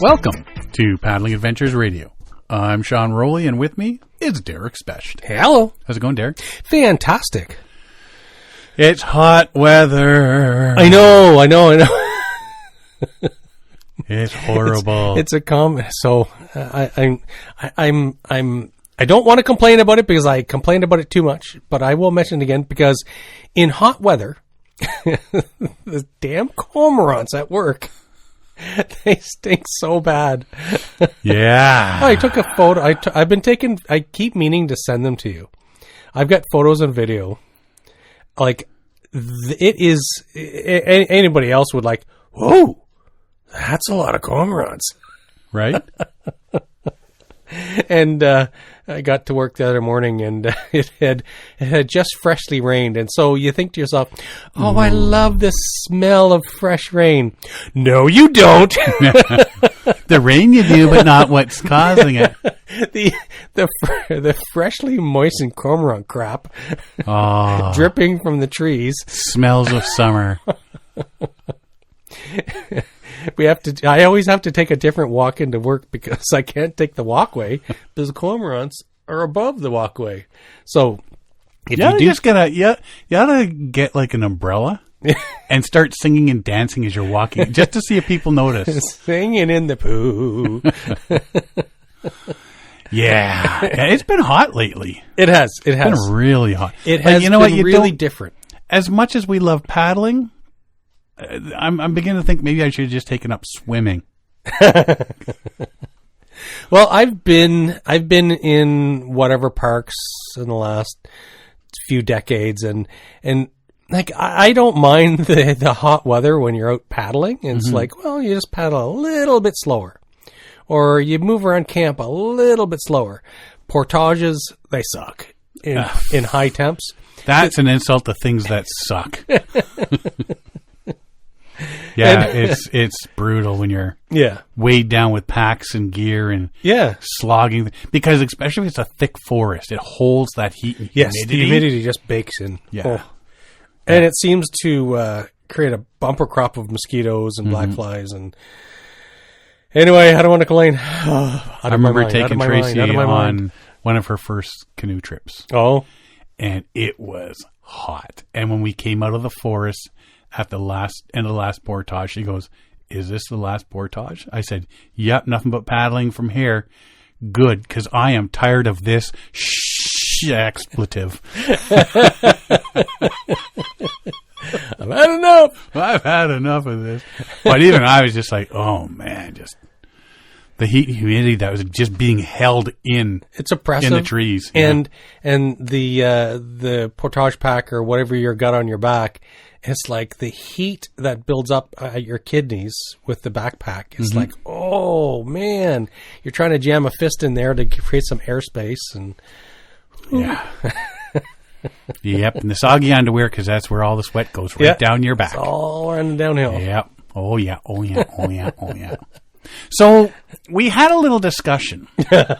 Welcome to Paddling Adventures Radio. I'm Sean Rowley, and with me is Derek Specht. Hello. How's it going, Derek? Fantastic. It's hot weather. I know. It's horrible. It's a so I don't want to complain about it because I complained about it too much, but I will mention it again because in hot weather, the damn cormorants at work, they stink so bad. Yeah. I took a photo. I keep meaning to send them to you. I've got photos and video. Like, it is, anybody else would like, whoa, that's a lot of cormorants. Right? And I got to work the other morning, and it had just freshly rained. And so you think to yourself, oh, I love the smell of fresh rain. No, you don't. The rain you do, but not what's causing it. The freshly moistened cormorant crap dripping from the trees. Smells of summer. I always have to take a different walk into work because I can't take the walkway because the cormorants are above the walkway. So if you gotta get like an umbrella and start singing and dancing as you're walking, just to see if people notice. Singing in the poo. Yeah, it's been hot lately. It has. It's been really hot. It has been really different. As much as we love paddling, I'm beginning to think maybe I should have just taken up swimming. Well, I've been in whatever parks in the last few decades, and like I don't mind the hot weather when you're out paddling. And it's like, well, you just paddle a little bit slower, or you move around camp a little bit slower. Portages, they suck in high temps. That's an insult to things that suck. Yeah, it's brutal when you're weighed down with packs and gear and slogging. Because especially if it's a thick forest, it holds that heat and humidity. Yes, the humidity just bakes in. Yeah. Oh. And it seems to create a bumper crop of mosquitoes and black flies. And anyway, I don't want to complain. I remember taking Tracy on one of her first canoe trips. Oh. And it was hot. And when we came out of the forest at the end of the last portage, she goes, "Is this the last portage?" I said, "Yep, nothing but paddling from here." Good, because I am tired of this expletive. I've had enough of this. But even I was just like, oh man, just the heat and humidity that was just being held in. It's oppressive. In the trees. And the portage pack or whatever you got on your back, it's like the heat that builds up at your kidneys with the backpack. It's like, oh man, you're trying to jam a fist in there to create some airspace. And yeah. Yep. And the soggy underwear, because that's where all the sweat goes down your back. It's all running downhill. Yep. Oh yeah. So we had a little discussion.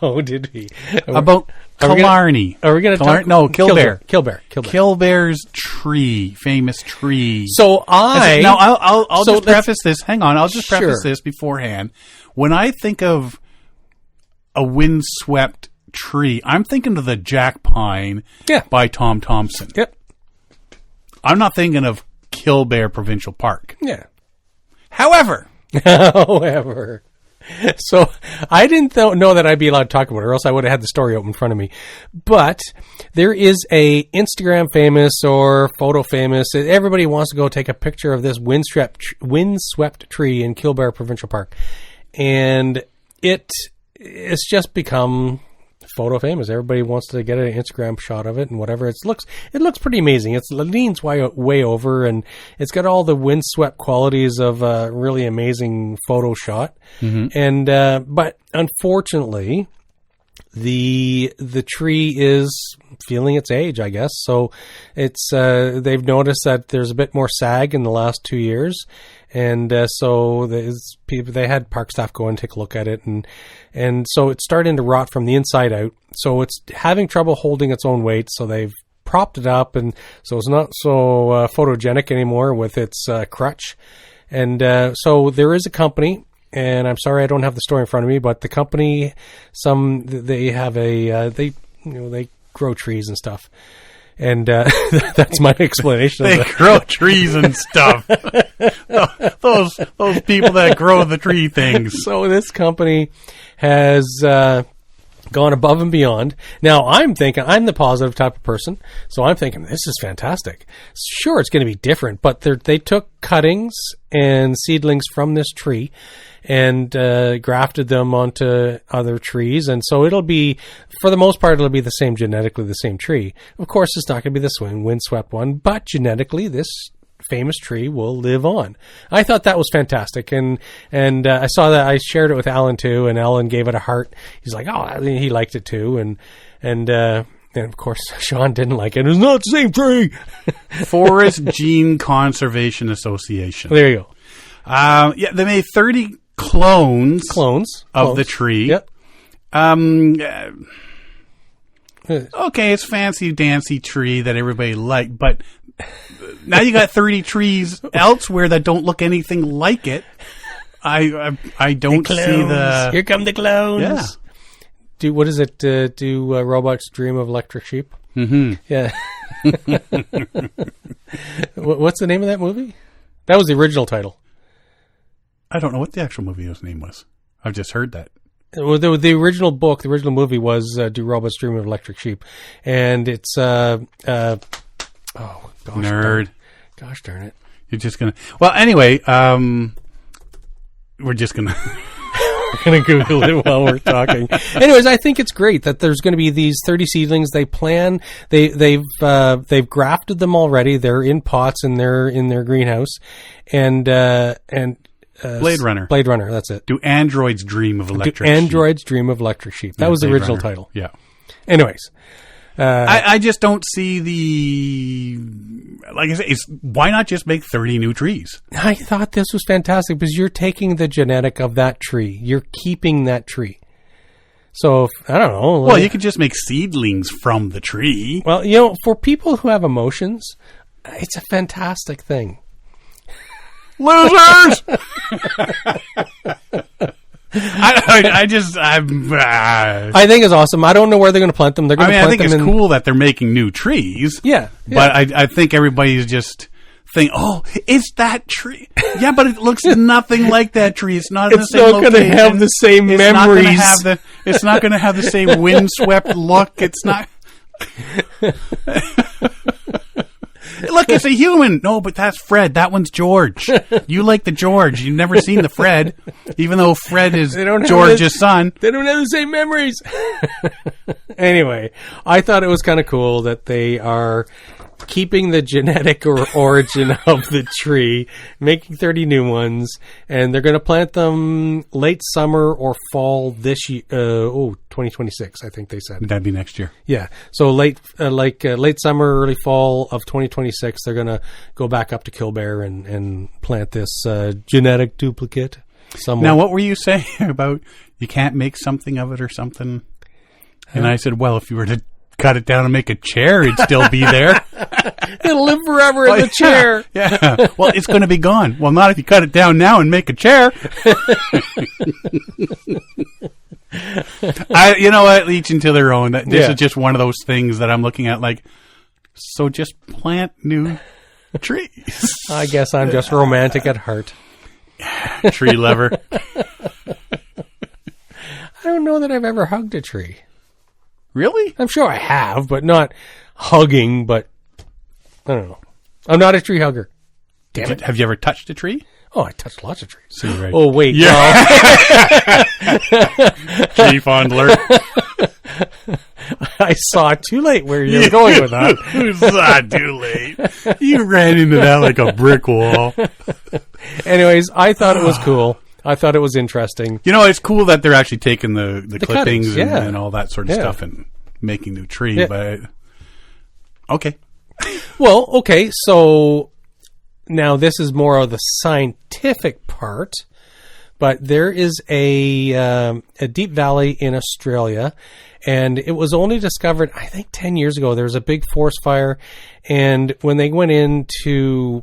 Oh, did we? About Killarney. Are we going to talk? No, Killbear. Killbear's tree, famous tree. So I'll just preface this. Hang on, I'll just preface this beforehand. When I think of a windswept tree, I'm thinking of the Jack Pine by Tom Thompson. Yep. I'm not thinking of Killbear Provincial Park. Yeah. However, so I didn't know that I'd be allowed to talk about it, or else I would have had the story open in front of me. But there is a Instagram famous or photo famous. Everybody wants to go take a picture of this windswept tree in Killbear Provincial Park, and it's just become photo famous. Everybody wants to get an Instagram shot of it and whatever. It looks pretty amazing. It leans way over, and it's got all the windswept qualities of a really amazing photo shot. And but unfortunately, the tree is feeling its age, I guess. So it's they've noticed that there's a bit more sag in the last 2 years. And so they had park staff go and take a look at it, and so it's starting to rot from the inside out. So it's having trouble holding its own weight. So they've propped it up, and so it's not so photogenic anymore with its crutch. And so there is a company and I'm sorry I don't have the story in front of me, but the company, they have they grow trees and stuff. And that's my explanation. They grow trees and stuff. those people that grow the tree things. So this company has gone above and beyond. Now I'm thinking, I'm the positive type of person, so I'm thinking this is fantastic. Sure, it's going to be different, but they took cuttings and seedlings from this tree and grafted them onto other trees, and so it'll be, for the most part, it'll be the same, genetically the same tree. Of course, it's not going to be the windswept one, but genetically this famous tree will live on. I thought that was fantastic, and I saw that. I shared it with Alan too, and Alan gave it a heart. He's like, oh, he liked it too, and of course Sean didn't like it. It's not the same tree. Forest Gene Conservation Association. There you go. Yeah, they made 30 clones of the tree. Yep. Okay, it's fancy dancy tree that everybody liked, but now you got 30 trees elsewhere that don't look anything like it. I don't see the... Here come the clones. Yeah. What is it? Do robots dream of electric sheep? Mm-hmm. Yeah. What's the name of that movie? That was the original title. I don't know what the actual movie's name was. I've just heard that. Well, the original book, the original movie was Do Robots Dream of Electric Sheep? And it's... oh, gosh. Nerd. Gosh darn it. You're just going to... Well, anyway, we're just going to... We're going to Google it while we're talking. Anyways, I think it's great that there's going to be these 30 seedlings. They plan... They've grafted them already. They're in pots and they're in their greenhouse. And Blade Runner. Blade Runner, that's it. Do androids dream of electric sheep? Androids dream of electric sheep. That was the original title. Yeah. Anyways. I just don't see the... Like I say, why not just make 30 new trees? I thought this was fantastic because you're taking the genetic of that tree. You're keeping that tree. So, I don't know. Well, you could just make seedlings from the tree. Well, for people who have emotions, it's a fantastic thing. Losers! I think it's awesome. I don't know where they're going to plant them. They're going to plant them. I think it's cool that they're making new trees. Yeah. But I think everybody's just think, oh, it's that tree. Yeah, but it looks nothing like that tree. It's not in the same location. It's not going to have the same memories. It's not going to have the same windswept look. It's not... Look, it's a human. No, but that's Fred. That one's George. You like the George. You've never seen the Fred, even though Fred is George's son. They don't have the same memories. Anyway, I thought it was kind of cool that they are keeping the genetic origin of the tree, making 30 new ones, and they're going to plant them late summer or fall this year. 2026, I think they said. That'd be next year. Yeah. So late summer, early fall of 2026, they're going to go back up to Killbear and plant this genetic duplicate somewhere. Now, what were you saying about you can't make something of it or something? And I said, well, if you were to cut it down and make a chair, it'd still be there. It'll live forever in the chair. Yeah. Well, it's going to be gone. Well, not if you cut it down now and make a chair. You know what? Each into their own. This is just one of those things that I'm looking at like, so just plant new trees. I guess I'm just romantic at heart. Tree lover. I don't know that I've ever hugged a tree. Really? I'm sure I have, but not hugging, but I don't know. I'm not a tree hugger. Damn it. Have you ever touched a tree? Oh, I touched lots of trees. So right. Oh, wait. Yeah. Tree fondler. I saw it too late where you were going with that. You saw it too late. You ran into that like a brick wall. Anyways, I thought it was cool. I thought it was interesting. You know, it's cool that they're actually taking the clippings cuttings, yeah. and all that sort of stuff and making new tree. Yeah. But okay. Well, okay. So now this is more of the scientific part, but there is a deep valley in Australia, and it was only discovered, I think, 10 years ago. There was a big forest fire, and when they went in to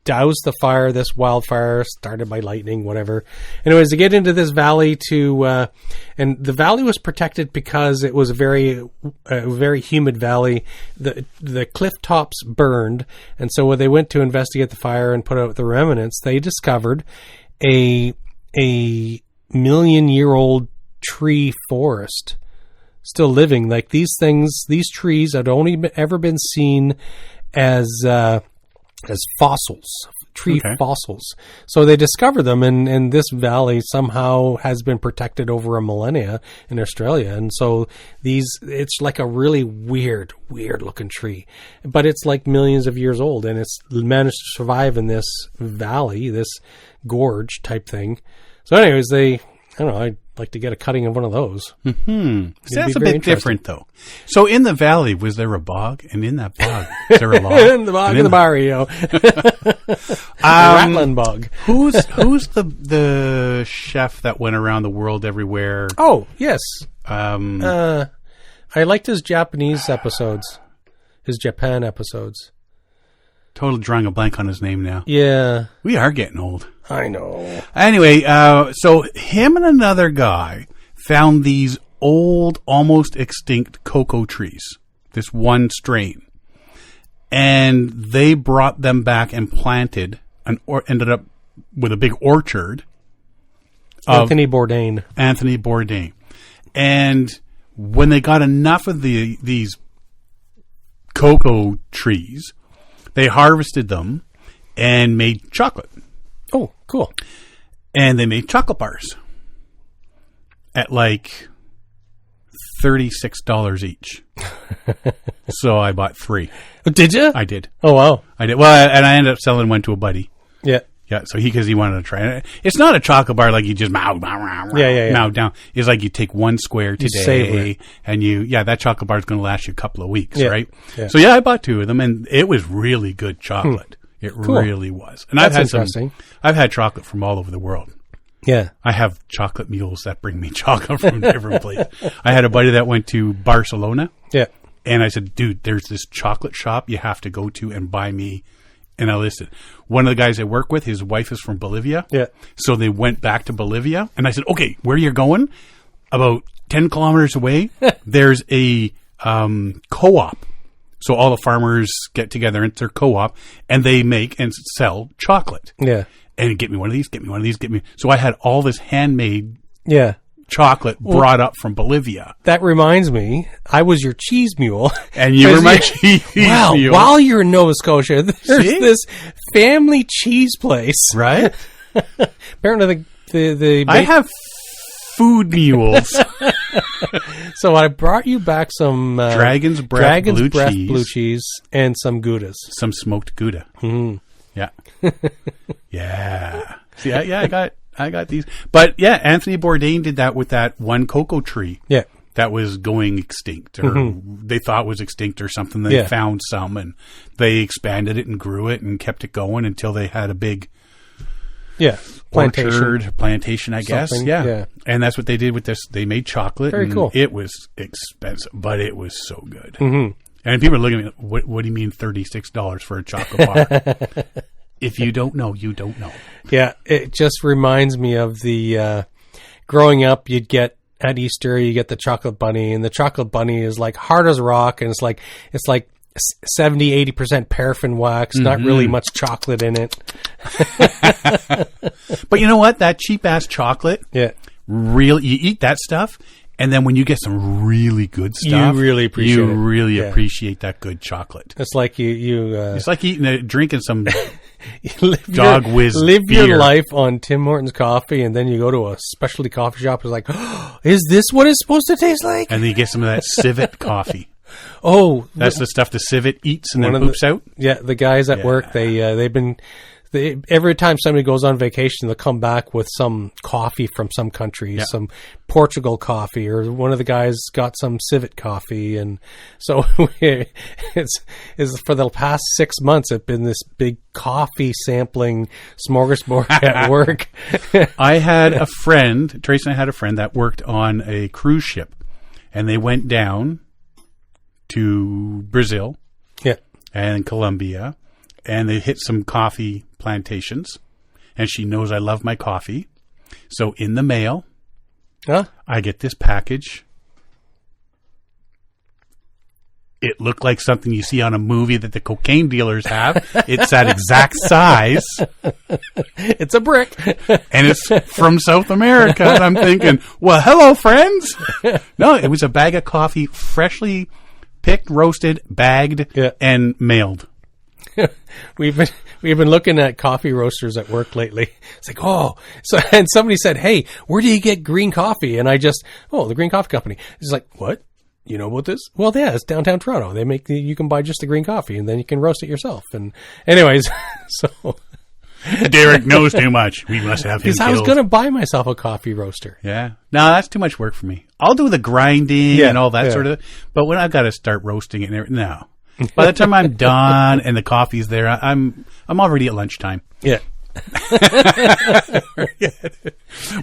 douse the fire, this wildfire started by lightning, whatever. Anyways, they get into this valley and the valley was protected because it was a very humid valley. The cliff tops burned, and so when they went to investigate the fire and put out the remnants, they discovered a million-year-old tree forest still living. Like these trees had only ever been seen as fossils, fossils. So they discovered them, and this valley somehow has been protected over a millennia in Australia. And so it's like a really weird looking tree, but it's like millions of years old, and it's managed to survive in this valley, this gorge type thing. So anyways, I'd like to get a cutting of one of those. Mm-hmm. That's a bit different, though. So in the valley, was there a bog? And in that bog, is there a log? In the bog in the barrio. Rattling bog. Who's the chef that went around the world everywhere? Oh, yes. I liked his Japanese episodes. His Japan episodes. Total drawing a blank on his name now. Yeah. We are getting old. I know. Anyway, so him and another guy found these old, almost extinct cocoa trees. This one strain. And they brought them back and planted ended up with a big orchard. Anthony Bourdain. And when they got enough of these cocoa trees, they harvested them and made chocolate. Oh, cool. And they made chocolate bars at like $36 each. So I bought 3. Did you? I did. Oh, wow. I did. Well, and I ended up selling one to a buddy. Yeah. Yeah, so because he wanted to try it. It's not a chocolate bar like you just mow down. It's like you take one square today and that chocolate bar is going to last you a couple of weeks, right? Yeah. So I bought 2 of them, and it was really good chocolate. It really was. And That's interesting. I've had chocolate from all over the world. Yeah. I have chocolate mules that bring me chocolate from different places. I had a buddy that went to Barcelona. Yeah. And I said, dude, there's this chocolate shop you have to go to and buy me. And I listed. One of the guys I work with, his wife is from Bolivia. Yeah. So they went back to Bolivia. And I said, okay, where you're going? About 10 kilometers away, there's a co-op. So all the farmers get together into their co-op, and they make and sell chocolate. Yeah. And get me one of these, get me one of these, get me. So I had all this handmade chocolate brought up from Bolivia. That reminds me, I was your cheese mule. And you were my cheese mule. While you're in Nova Scotia, there's this family cheese place. Right? Apparently I have food mules. So I brought you back some Dragon's Breath blue cheese and some Goudas. Some smoked Gouda. Mm. Yeah. Yeah. See, I got these. But Anthony Bourdain did that with that one cocoa tree. Yeah. That was going extinct, or they thought was extinct or something. They found some, and they expanded it and grew it and kept it going until they had a big plantation, I guess. Yeah. And that's what they did with this. They made chocolate. Very cool. It was expensive, but it was so good. Mm-hmm. And people are looking at me, what do you mean $36 for a chocolate bar? If you don't know, you don't know. Yeah, it just reminds me of the growing up, you'd get at Easter, you get the chocolate bunny, and the chocolate bunny is like hard as rock, and it's like 70-80% paraffin wax, not really much chocolate in it. But you know what? That cheap ass chocolate, really, you eat that stuff, and then when you get some really good stuff, you really appreciate that good chocolate. It's like it's like drinking some live beer. Your life on Tim Hortons coffee, and then you go to a specialty coffee shop. It's like, oh, is this what it's supposed to taste like? And then you get some of that civet coffee. Oh, that's the stuff the civet eats and then poops out. Yeah, the guys at work, every time somebody goes on vacation, they'll come back with some coffee from some country, some Portugal coffee, or one of the guys got some civet coffee, and so it's for the past 6 months, it's been this big coffee sampling smorgasbord at work. I had a friend, Tracy and I had a friend that worked on a cruise ship, and they went down to Brazil and Colombia, and they hit some coffee plantations. And she knows I love my coffee. So in the mail, I get this package. It looked like something you see on a movie that the cocaine dealers have. It's that exact size. It's a brick. And it's from South America. And I'm thinking, well, hello, friends. No, it was a bag of coffee, freshly picked, roasted, bagged, and mailed. We've been looking at coffee roasters at work lately. It's like, and somebody said, hey, where do you get green coffee? And I the Green Coffee Company. It's like, what? You know about this? Well, yeah, it's downtown Toronto. You can buy just the green coffee and then you can roast it yourself. And anyways, so. Derek knows too much. We must have him Because I was going to buy myself a coffee roaster. Yeah. No, that's too much work for me. I'll do the grinding and all that sort of, but when I've got to start roasting it and everything, no. By the time I'm done and the coffee's there, I'm already at lunchtime. Yeah.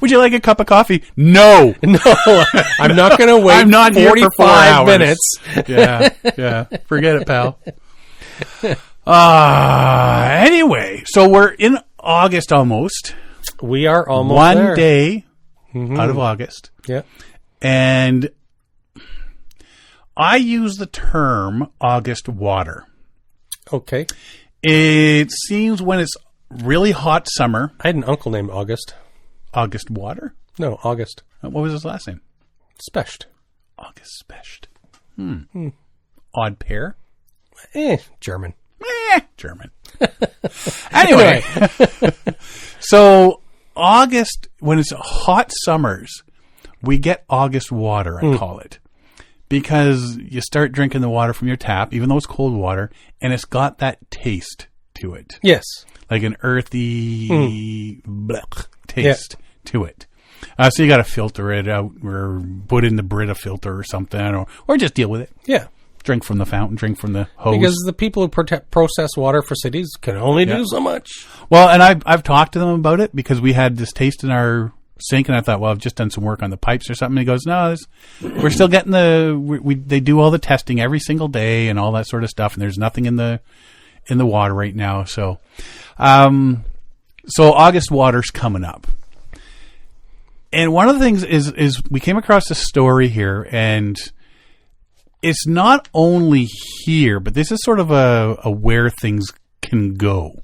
Would you like a cup of coffee? No. I'm not going to wait. I'm not 45 here for 4 hours. minutes. Yeah. Forget it, pal. Anyway, so we're in August almost. We are almost one there. day out of August. Yeah. And I use the term August water. Okay. It seems when it's really hot summer. I had an uncle named August. August water? No, August. What was his last name? Specht. August Specht. Odd pair? German. German. Anyway. So August, when it's hot summers, we get August water, I call it. Because you start drinking the water from your tap, even though it's cold water, and it's got that taste to it. Yes. Like an earthy taste to it. So you got to filter it out or put in the Brita filter or something, or just deal with it. Yeah. Drink from the fountain, drink from the hose. Because the people who process water for cities can only do so much. Well, and I've talked to them about it because we had this taste in our sink, and I thought, well, I've just done some work on the pipes or something. And he goes, no, we're still getting they do all the testing every single day and all that sort of stuff, and there's nothing in the water right now. So August water's coming up. And one of the things is we came across a story here, and it's not only here, but this is sort of a where things can go.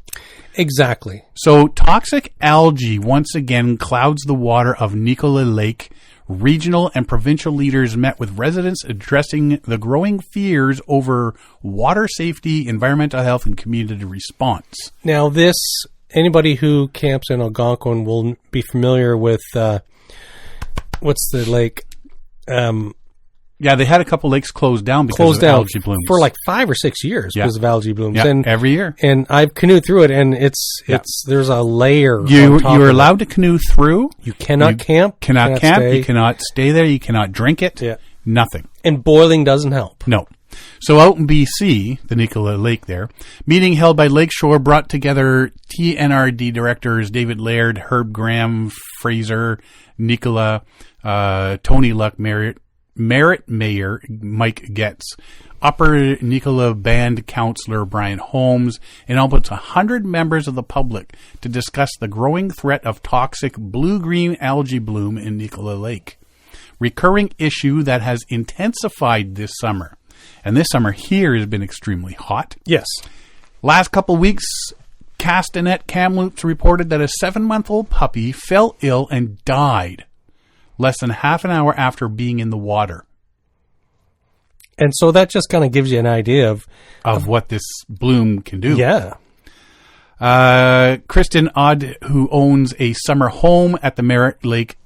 Exactly. So toxic algae once again clouds the water of Nicola Lake. Regional and provincial leaders met with residents addressing the growing fears over water safety, environmental health, and community response. Now, anybody who camps in Algonquin will be familiar with, what's the lake? Yeah, they had a couple lakes closed down because of algae blooms. For like 5 or 6 years because of algae blooms. Yeah, and every year. And I've canoed through it, and there's a layer. You are allowed to canoe through. You cannot camp. Cannot camp. Stay. You cannot stay there. You cannot drink it. Yeah. Nothing. And boiling doesn't help. No. So out in BC, the Nicola Lake there, meeting held by Lakeshore brought together TNRD directors David Laird, Herb Graham, Fraser, Nicola, Tony Luck, Merritt Mayor Mike Getz, Upper Nicola Band Councillor Brian Holmes, and almost 100 members of the public to discuss the growing threat of toxic blue-green algae bloom in Nicola Lake. Recurring issue that has intensified this summer. And this summer here has been extremely hot. Yes. Last couple weeks, Castanet Kamloops reported that a 7-month-old puppy fell ill and died less than half an hour after being in the water. And so that just kind of gives you an idea of what this bloom can do. Yeah. Kristen Odd, who owns a summer home at the Merritt Lake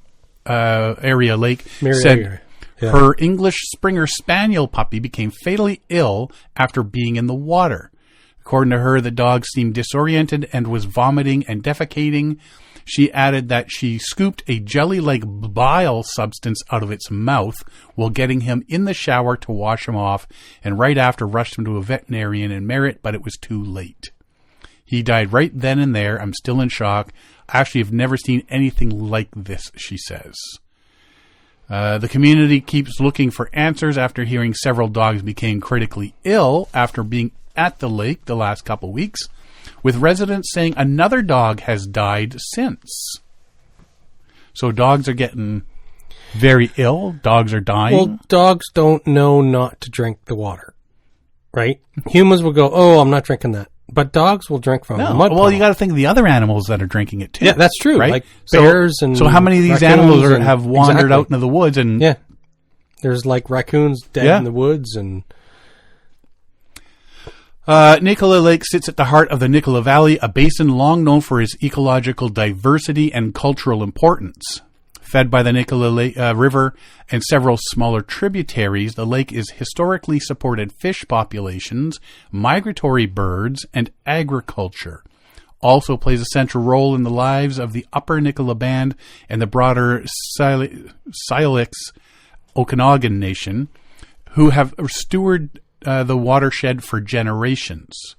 area lake, said her English Springer Spaniel puppy became fatally ill after being in the water. According to her, the dog seemed disoriented and was vomiting and defecating. She added that she scooped a jelly-like bile substance out of its mouth while getting him in the shower to wash him off, and right after rushed him to a veterinarian in Merritt, but it was too late. He died right then and there. I'm still in shock. I actually have never seen anything like this, she says. The community keeps looking for answers after hearing several dogs became critically ill after being at the lake the last couple weeks, with residents saying another dog has died since. So dogs are getting very ill. Dogs are dying. Well, dogs don't know not to drink the water, right? Humans will go, oh, I'm not drinking that. But dogs will drink from a mud well, puddle. you got to think of the other animals that are drinking it too. Yeah, that's true. Right? Like bears and so how many of these animals have wandered out into the woods? And yeah, there's like raccoons dead in the woods. And Nicola Lake sits at the heart of the Nicola Valley, a basin long known for its ecological diversity and cultural importance. Fed by the Nicola River and several smaller tributaries, the lake is historically supported fish populations, migratory birds, and agriculture. Also plays a central role in the lives of the Upper Nicola Band and the broader Syilx Okanagan Nation, who have stewarded the watershed for generations.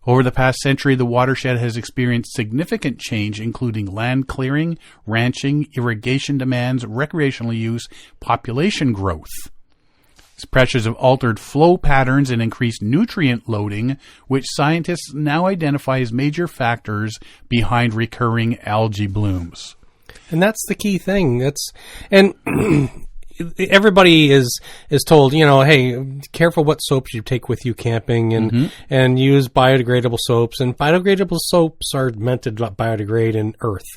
Over the past century, the watershed has experienced significant change, including land clearing, ranching, irrigation demands, recreational use, population growth. These pressures have altered flow patterns and increased nutrient loading, which scientists now identify as major factors behind recurring algae blooms. And that's the key thing. Everybody is told, hey, careful what soaps you take with you camping, and use biodegradable soaps. And biodegradable soaps are meant to biodegrade in earth,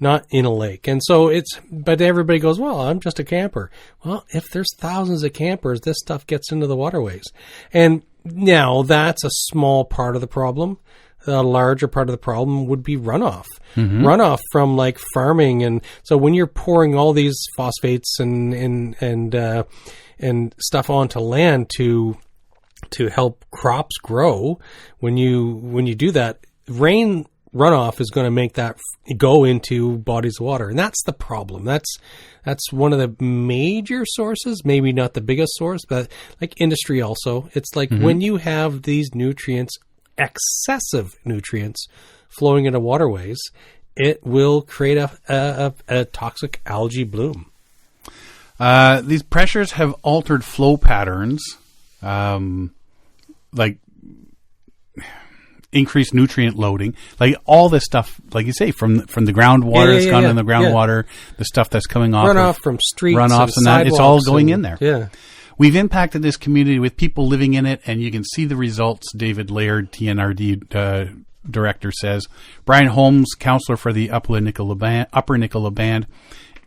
not in a lake. And so but everybody goes, well, I'm just a camper. Well, if there's thousands of campers, this stuff gets into the waterways. And now that's a small part of the problem. A larger part of the problem would be runoff. Runoff from like farming, and so when you're pouring all these phosphates and stuff onto land to help crops grow, when you do that, rain runoff is going to make that go into bodies of water, and that's the problem. That's one of the major sources, maybe not the biggest source, but like industry also. It's like when you have these nutrients, excessive nutrients flowing into waterways, it will create a toxic algae bloom. These pressures have altered flow patterns, like increased nutrient loading, like all this stuff, like you say, from the groundwater that's gone in the groundwater, the stuff that's coming off runoff from streets, runoffs and that, it's all going in there. Yeah. We've impacted this community with people living in it, and you can see the results. David Laird, TNRD director, says. Brian Holmes, counselor for the Upper Nicola Band,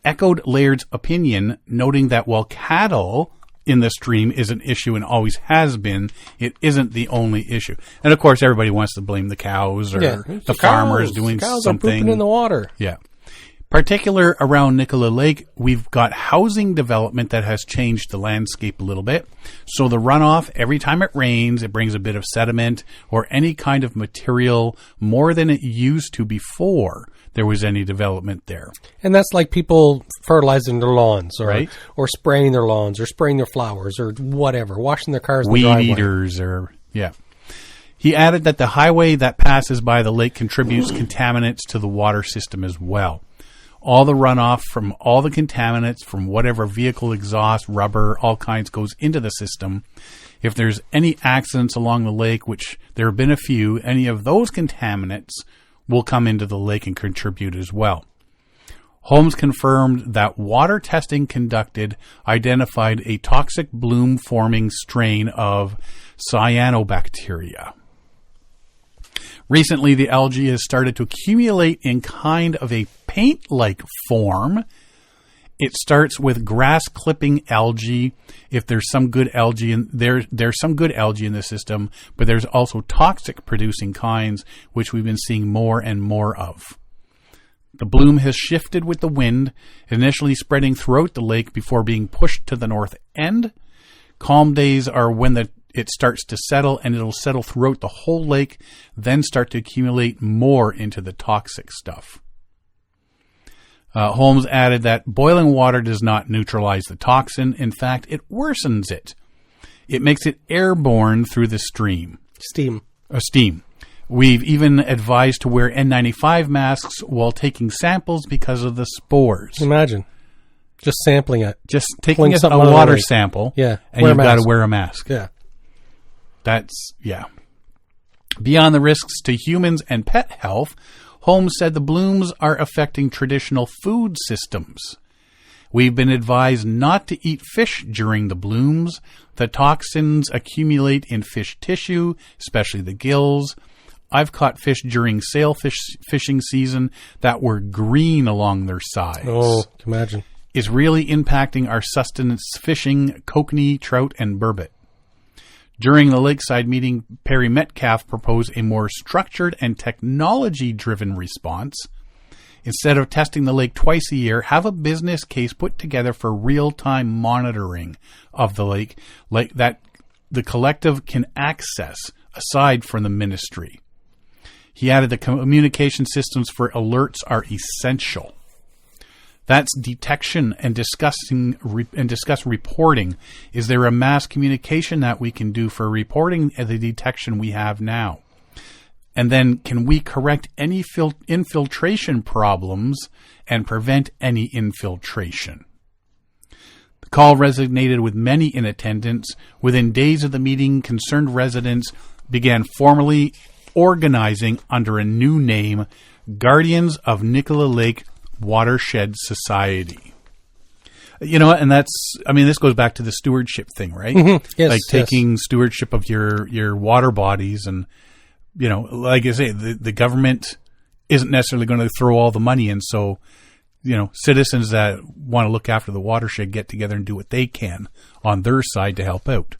echoed Laird's opinion, noting that while cattle in the stream is an issue and always has been, it isn't the only issue. And of course, everybody wants to blame the cows or the farmers doing cows something. Are pooping in the water. Yeah. Particular around Nicola Lake, we've got housing development that has changed the landscape a little bit. So the runoff, every time it rains, it brings a bit of sediment or any kind of material more than it used to before there was any development there. And that's like people fertilizing their lawns or spraying their lawns or spraying their flowers or whatever, washing their cars in the driveway. Weed eaters He added that the highway that passes by the lake contributes contaminants to the water system as well. All the runoff from all the contaminants from whatever vehicle exhaust, rubber, all kinds goes into the system. If there's any accidents along the lake, which there have been a few, any of those contaminants will come into the lake and contribute as well. Holmes confirmed that water testing conducted identified a toxic bloom-forming strain of cyanobacteria. Recently, the algae has started to accumulate in kind of a paint-like form. It starts with grass clipping algae. If there's some good algae in there's some good algae in the system, but there's also toxic producing kinds, which we've been seeing more and more of. The bloom has shifted with the wind, initially spreading throughout the lake before being pushed to the north end. Calm days are when it starts to settle, and it'll settle throughout the whole lake, then start to accumulate more into the toxic stuff. Holmes added that boiling water does not neutralize the toxin. In fact, it worsens it. It makes it airborne through the stream. Steam. We've even advised to wear N95 masks while taking samples because of the spores. Imagine. Just sampling it. Just taking a water sample. Yeah. And you've got to wear a mask. Yeah. Beyond the risks to humans and pet health, Holmes said the blooms are affecting traditional food systems. We've been advised not to eat fish during the blooms. The toxins accumulate in fish tissue, especially the gills. I've caught fish during fishing season that were green along their sides. Oh, can imagine. It's really impacting our sustenance fishing, kokanee, trout, and burbot. During the lakeside meeting, Perry Metcalf proposed a more structured and technology-driven response. Instead of testing the lake twice a year, have a business case put together for real-time monitoring of the lake that the collective can access aside from the ministry. He added the communication systems for alerts are essential. That's detection and discuss reporting. Is there a mass communication that we can do for reporting the detection we have now? And then can we correct any infiltration problems and prevent any infiltration? The call resonated with many in attendance. Within days of the meeting, concerned residents began formally organizing under a new name, Guardians of Nicola Lake Watershed Society. You know, and this goes back to the stewardship thing, right? Mm-hmm. Yes, like taking stewardship of your water bodies, and, you know, like I say, the government isn't necessarily going to throw all the money in. So, you know, citizens that want to look after the watershed get together and do what they can on their side to help out.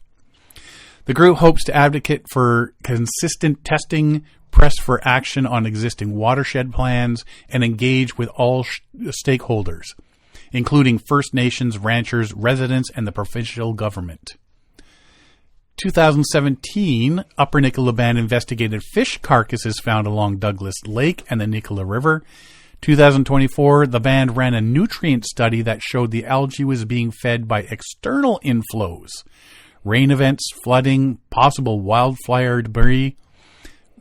The group hopes to advocate for consistent testing, press for action on existing watershed plans, and engage with all stakeholders, including First Nations, ranchers, residents, and the provincial government. 2017, Upper Nicola Band investigated fish carcasses found along Douglas Lake and the Nicola River. 2024, the band ran a nutrient study that showed the algae was being fed by external inflows, rain events, flooding, possible wildfire debris,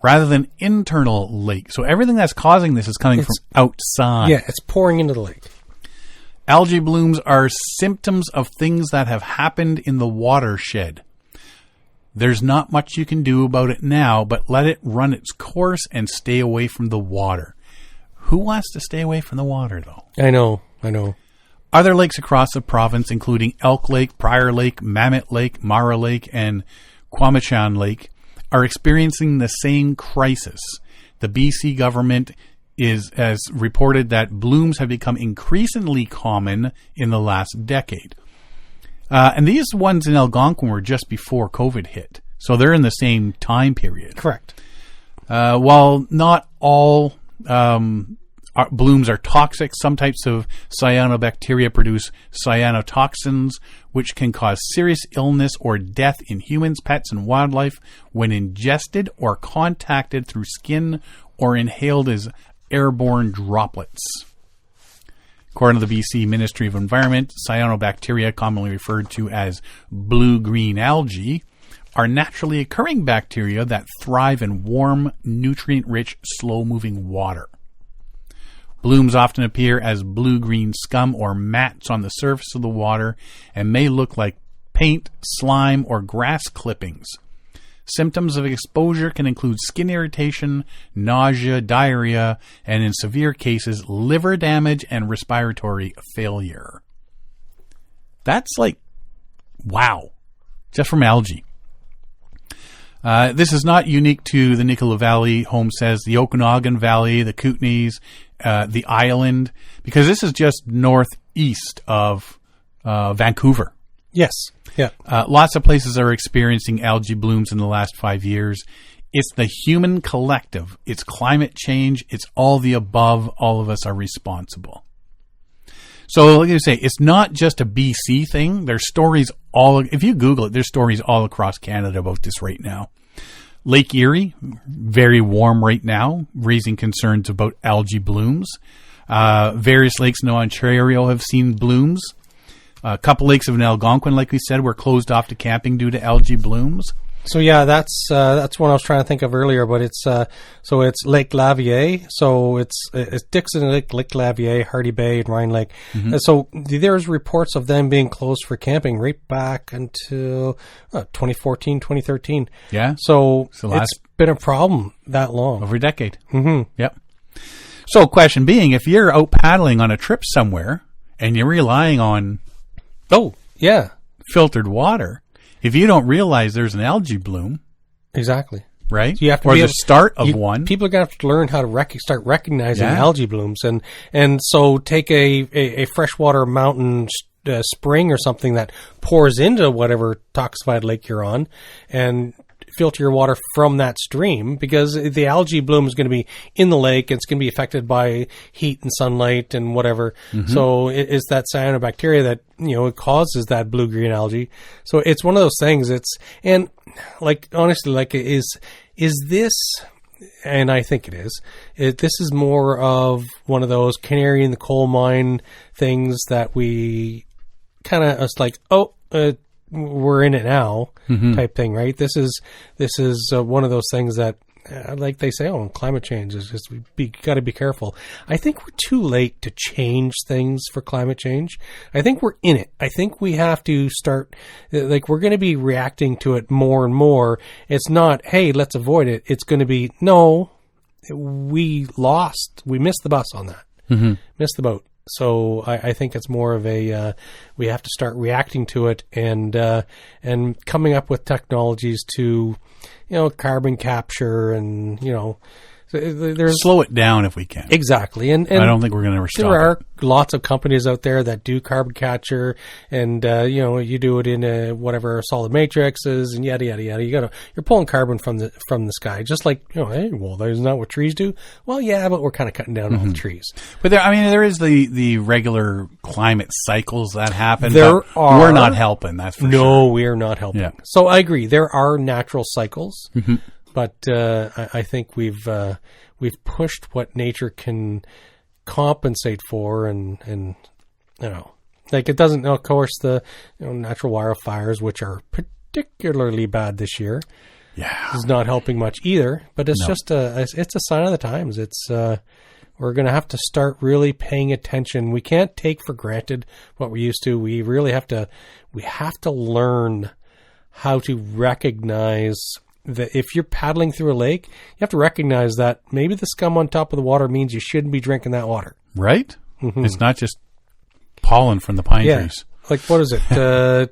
rather than internal lake. So everything that's causing this is coming from outside. Yeah, it's pouring into the lake. Algae blooms are symptoms of things that have happened in the watershed. There's not much you can do about it now, but let it run its course and stay away from the water. Who wants to stay away from the water, though? I know. Other lakes across the province, including Elk Lake, Prior Lake, Mammoth Lake, Mara Lake, and Quamachan Lake, are experiencing the same crisis. The BC government has reported that blooms have become increasingly common in the last decade. And these ones in Algonquin were just before COVID hit. So they're in the same time period. Correct. While not all blooms are toxic, some types of cyanobacteria produce cyanotoxins, which can cause serious illness or death in humans, pets, and wildlife when ingested or contacted through skin or inhaled as airborne droplets. According to the BC Ministry of Environment, cyanobacteria, commonly referred to as blue-green algae, are naturally occurring bacteria that thrive in warm, nutrient-rich, slow-moving water. Blooms often appear as blue-green scum or mats on the surface of the water and may look like paint, slime, or grass clippings. Symptoms of exposure can include skin irritation, nausea, diarrhea, and in severe cases, liver damage and respiratory failure. That's like, wow, just from algae. This is not unique to the Nicola Valley, Holmes says, the Okanagan Valley, the Kootenays, the island, because this is just northeast of Vancouver. Yes. Yeah. Lots of places are experiencing algae blooms in the last 5 years. It's the human collective. It's climate change. It's all the above. All of us are responsible. So, like I say, it's not just a BC thing. There's stories if you Google it, there's stories all across Canada about this right now. Lake Erie, very warm right now, raising concerns about algae blooms. Various lakes in Ontario have seen blooms. A couple lakes in Algonquin, like we said, were closed off to camping due to algae blooms. So yeah, that's one I was trying to think of earlier, but it's so it's Lake Lavier, so it's Dixon Lake, Lake Lavier, Hardy Bay, and Rhine Lake. And so there's reports of them being closed for camping right back until 2014, 2013. Yeah. So it's been a problem that long, over a decade. Mm-hmm. Yep. So question being, if you're out paddling on a trip somewhere and you're relying on filtered water, if you don't realize there's an algae bloom, exactly, right? So you have to or the start of one. People are going to have to learn how to start recognizing algae blooms, and so take a freshwater mountain spring or something that pours into whatever toxified lake you're on, and filter your water from that stream, because the algae bloom is going to be in the lake. It's going to be affected by heat and sunlight and whatever. So it's that cyanobacteria that, it causes that blue-green algae. So it's one of those things. And like, honestly, like, is this, and I think it is, this is more of one of those canary in the coal mine things that we kind of, it's like, we're in it now type thing, right? This is one of those things that, like they say, climate change is just, got to be careful. I think we're too late to change things for climate change. I think we're in it. I think we have to start, like, we're going to be reacting to it more and more. It's not, hey, let's avoid it. It's going to be, no, we missed the bus on that. Missed the boat. So I think it's more of a we have to start reacting to it and coming up with technologies to, carbon capture and, there's slow it down if we can. Exactly. And I don't think we're going to ever stop. There are lots of companies out there that do carbon capture, and you do it in whatever solid matrices and yada yada yada. You're pulling carbon from the sky, just like, hey, well, isn't that what trees do? Well, yeah, but we're kind of cutting down all the trees. But there is the regular climate cycles that happen. We're not helping. That's for sure. No, we are not helping. Yeah. So I agree. There are natural cycles. But I think we've pushed what nature can compensate for, and like, it doesn't. Of course, the natural wildfires, which are particularly bad this year, is not helping much either. But it's just it's a sign of the times. It's we're going to have to start really paying attention. We can't take for granted what we used to. We really have to. We have to learn how to recognize that if you're paddling through a lake, you have to recognize that maybe the scum on top of the water means you shouldn't be drinking that water. Right? It's not just pollen from the pine trees. Like, what is it?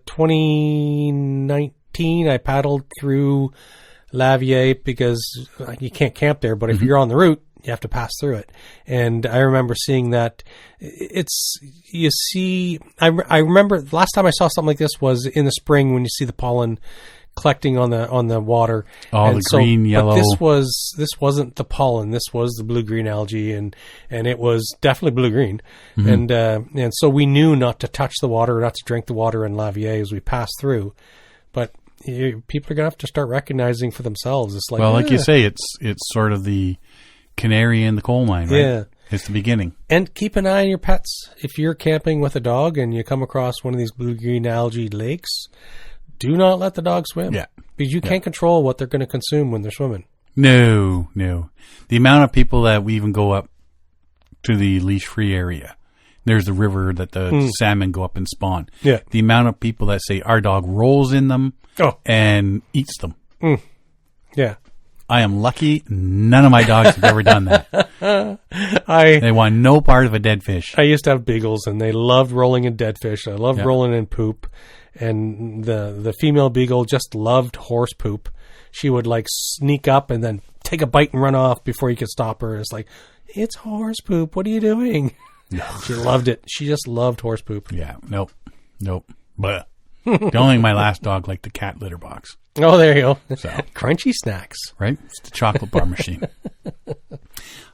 2019, I paddled through Lavier because you can't camp there, but if you're on the route, you have to pass through it. And I remember seeing that I remember the last time I saw something like this was in the spring when you see the pollen collecting on the water. And the green, yellow. But this wasn't the pollen. This was the blue-green algae, and it was definitely blue-green. And so we knew not to touch the water, not to drink the water in Lavier as we passed through. But people are going to have to start recognizing for themselves. It's like, well, like you say, it's sort of the canary in the coal mine, right? Yeah. It's the beginning. And keep an eye on your pets. If you're camping with a dog and you come across one of these blue-green algae lakes, do not let the dog swim. Yeah. Because you can't control what they're going to consume when they're swimming. No. The amount of people that we even go up to the leash-free area. There's the river that the salmon go up and spawn. Yeah. The amount of people that say our dog rolls in them and eats them. Yeah. I am lucky none of my dogs have ever done that. They want no part of a dead fish. I used to have beagles, and they loved rolling in dead fish. I loved rolling in poop. And the female beagle just loved horse poop. She would, like, sneak up and then take a bite and run off before you could stop her. It's like, it's horse poop. What are you doing? No. She loved it. She just loved horse poop. Yeah. Nope. But the only my last dog liked the cat litter box. Oh, there you go. So crunchy snacks. Right? It's the chocolate bar machine.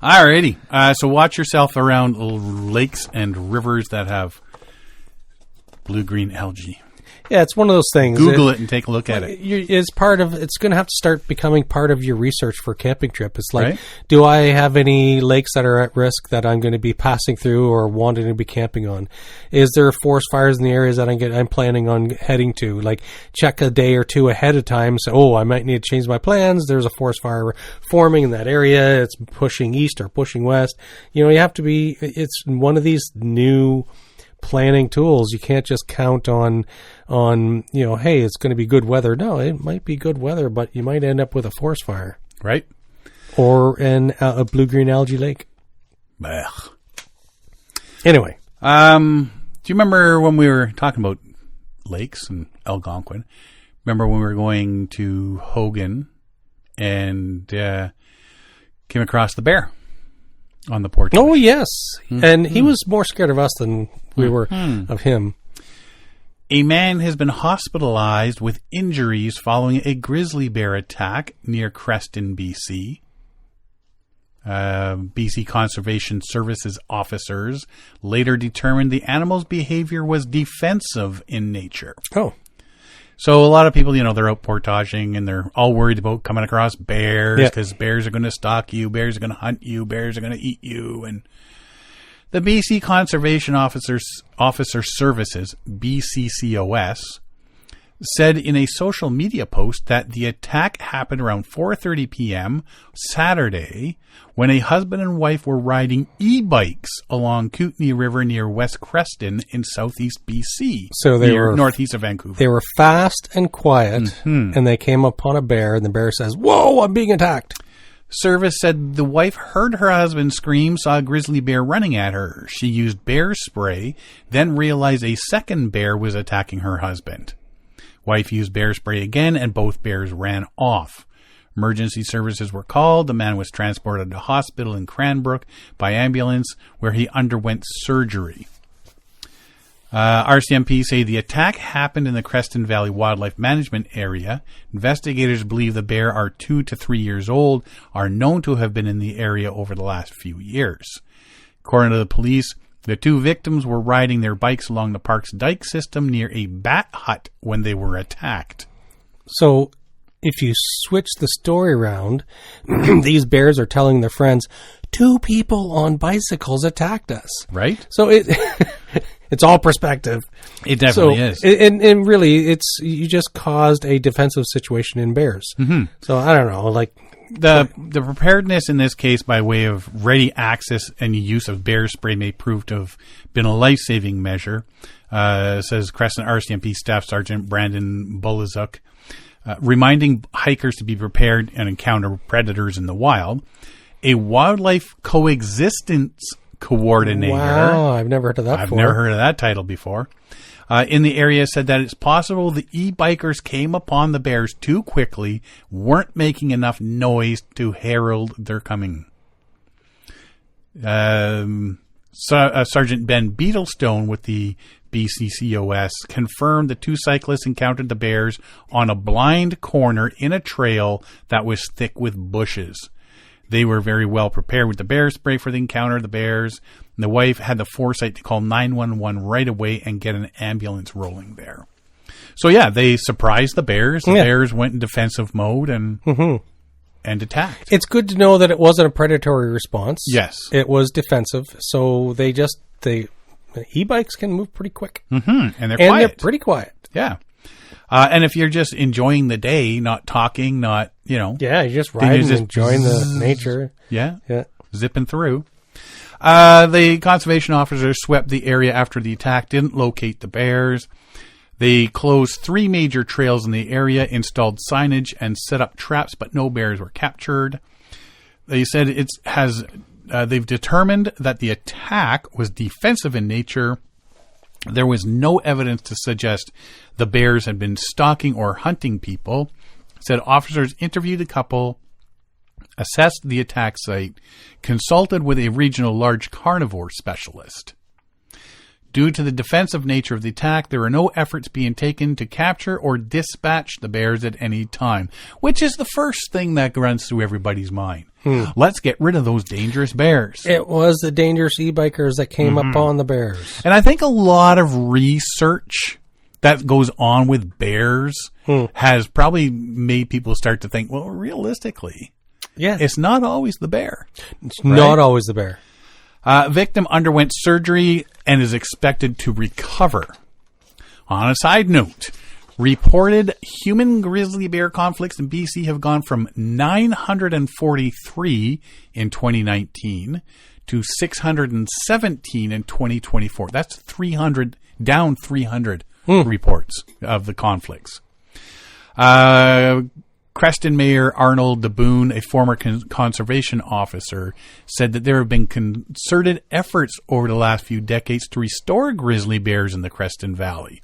Alrighty. So watch yourself around lakes and rivers that have blue-green algae. Yeah, it's one of those things. Google it and take a look at it. It's going to have to start becoming part of your research for a camping trip. It's like, Right. do I have any lakes that are at risk that I'm going to be passing through or wanting to be camping on? Is there forest fires in the areas that I'm planning on heading to? Like, check a day or two ahead of time. So, I might need to change my plans. There's a forest fire forming in that area. It's pushing east or pushing west. You have to be, it's one of these new planning tools. You can't just count on hey, it's going to be good weather. No, it might be good weather, but you might end up with a forest fire. Right. Or a blue-green algae lake. Blech. Anyway. Do you remember when we were talking about lakes and Algonquin? Remember when we were going to Hogan and came across the bear on the porch? Oh, yes. Mm-hmm. And he was more scared of us than we were of him. A man has been hospitalized with injuries following a grizzly bear attack near Creston, BC. BC Conservation Services officers later determined the animal's behavior was defensive in nature. Oh. So a lot of people, they're out portaging and they're all worried about coming across bears because bears are going to stalk you, bears are going to hunt you, bears are going to eat you. And the BC Conservation Officer Services, BCCOS, said in a social media post that the attack happened around 4:30 p.m. Saturday when a husband and wife were riding e-bikes along Kootenay River near West Creston in southeast BC, so they were northeast of Vancouver. They were fast and quiet, and they came upon a bear, and the bear says, "Whoa, I'm being attacked." Service said the wife heard her husband scream, saw a grizzly bear running at her. She used bear spray, then realized a second bear was attacking her husband. Wife used bear spray again, and both bears ran off. Emergency services were called. The man was transported to hospital in Cranbrook by ambulance, where he underwent surgery. RCMP say the attack happened in the Creston Valley Wildlife Management Area. Investigators believe the bear are 2 to 3 years old, are known to have been in the area over the last few years. According to the police, the two victims were riding their bikes along the park's dike system near a bat hut when they were attacked. So if you switch the story around, these bears are telling their friends, 2 people on bicycles attacked us. Right? So it's all perspective. It definitely is. And really, you just caused a defensive situation in bears. Mm-hmm. So I don't know, like the preparedness in this case by way of ready access and use of bear spray may prove to have been a life-saving measure, says Creston RCMP Staff Sergeant Brandon Bulazuk, reminding hikers to be prepared and encounter predators in the wild. A wildlife coexistence coordinator. Wow, I've never heard of that before. I've never heard of that title before. In the area said that it's possible the e-bikers came upon the bears too quickly, weren't making enough noise to herald their coming. Sergeant Ben Beetlestone with the BCCOS confirmed the 2 cyclists encountered the bears on a blind corner in a trail that was thick with bushes. They were very well prepared with the bear spray for the encounter of the bears. And the wife had the foresight to call 911 right away and get an ambulance rolling there. So, yeah, they surprised the bears. The bears went in defensive mode and attacked. It's good to know that it wasn't a predatory response. Yes. It was defensive. So e-bikes can move pretty quick. Mm-hmm. And they're quiet. And they're pretty quiet. Yeah. And if you're just enjoying the day, not talking, not, Yeah, you're just riding and enjoying the nature. Yeah. Zipping through. The conservation officers swept the area after the attack, didn't locate the bears. They closed 3 major trails in the area, installed signage, and set up traps, but no bears were captured. They said they've determined that the attack was defensive in nature. There was no evidence to suggest the bears had been stalking or hunting people. Said officers interviewed the couple, assessed the attack site, consulted with a regional large carnivore specialist. Due to the defensive nature of the attack, there are no efforts being taken to capture or dispatch the bears at any time, which is the first thing that runs through everybody's mind. Let's get rid of those dangerous bears. It was the dangerous e-bikers that came up on the bears. And I think a lot of research that goes on with bears has probably made people start to think, well, realistically, it's not always the bear. It's not always the bear. Victim underwent surgery and is expected to recover. On a side note, reported human grizzly bear conflicts in BC have gone from 943 in 2019 to 617 in 2024. That's 300, down 300 reports of the conflicts. Creston Mayor Arnold DeBoon, a former conservation officer, said that there have been concerted efforts over the last few decades to restore grizzly bears in the Creston Valley.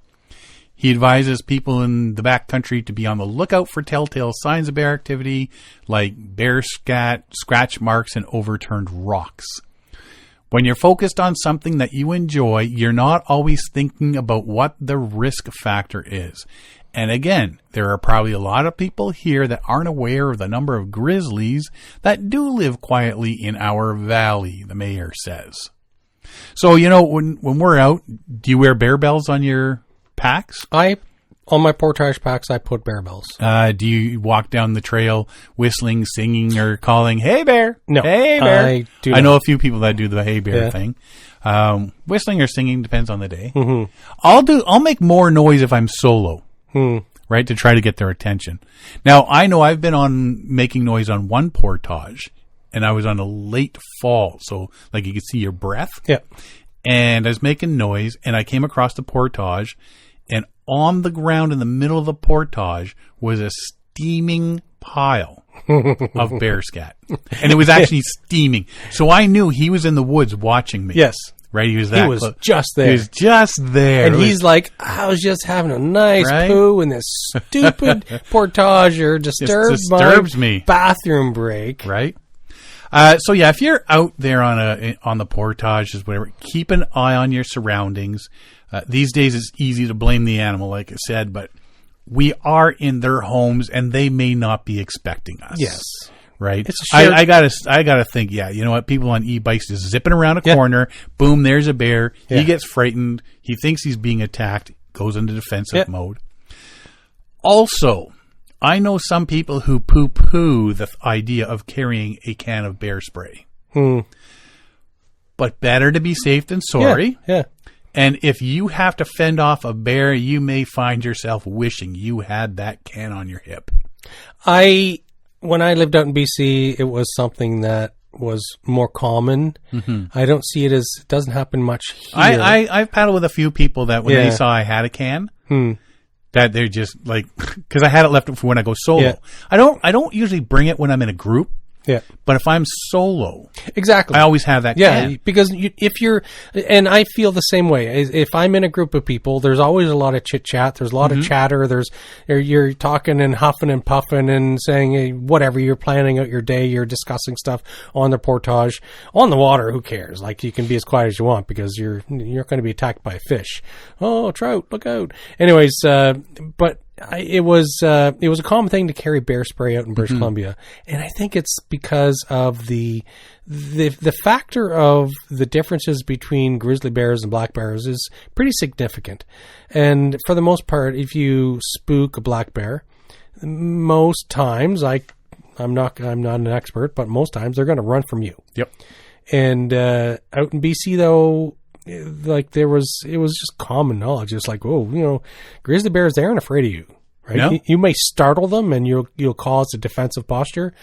He advises people in the backcountry to be on the lookout for telltale signs of bear activity, like bear scratch marks and overturned rocks. When you're focused on something that you enjoy, you're not always thinking about what the risk factor is. And again, there are probably a lot of people here that aren't aware of the number of grizzlies that do live quietly in our valley, the mayor says. So, when we're out, do you wear bear bells on your packs? On my portage packs, I put bear bells. Do you walk down the trail whistling, singing, or calling, "Hey bear"? No, hey bear. I do not. I know a few people that do the "hey bear" thing. Whistling or singing depends on the day. Mm-hmm. I'll make more noise if I'm solo, right, to try to get their attention. Now I know I've been on making noise on one portage, and I was on a late fall, so like you could see your breath. Yeah. And I was making noise, and I came across the portage, and on the ground in the middle of the portage was a steaming pile of bear scat. And it was actually steaming. So I knew he was in the woods watching me. Yes. Right? He was just there. He was just there. And he's like, I was just having a nice poo in this stupid portage or disturbs me. Bathroom break. Right? So yeah, if you're out there on the portages, whatever, keep an eye on your surroundings. These days it's easy to blame the animal, like I said, but we are in their homes and they may not be expecting us. Yes. Right? I gotta think, you know what, people on e-bikes just zipping around a corner, boom, there's a bear, he gets frightened, he thinks he's being attacked, goes into defensive mode. Also, I know some people who poo-poo the idea of carrying a can of bear spray. But better to be safe than sorry. Yeah. And if you have to fend off a bear, you may find yourself wishing you had that can on your hip. When I lived out in BC, it was something that was more common. I don't see it as, it doesn't happen much here. I've paddled with a few people that when they saw I had a can, that they're just like, because I had it left for when I go solo. Yeah. I don't usually bring it when I'm in a group. Yeah. But if I'm solo, exactly, I always have that can. Because if you're, and I feel the same way. If I'm in a group of people, there's always a lot of chit chat. There's a lot of chatter. You're talking and huffing and puffing and saying hey, whatever. You're planning out your day. You're discussing stuff on the portage, on the water. Who cares? Like you can be as quiet as you want because you're going to be attacked by a fish. Oh, trout! Look out! Anyways, but. It was a common thing to carry bear spray out in British Columbia, and I think it's because of the factor of the differences between grizzly bears and black bears is pretty significant. And for the most part, if you spook a black bear, most times I'm not an expert, but most times they're going to run from you. Yep. And out in BC though. Like it was just common knowledge. It's like, oh, grizzly bears, they aren't afraid of you, right? No. You may startle them and you'll cause a defensive posture,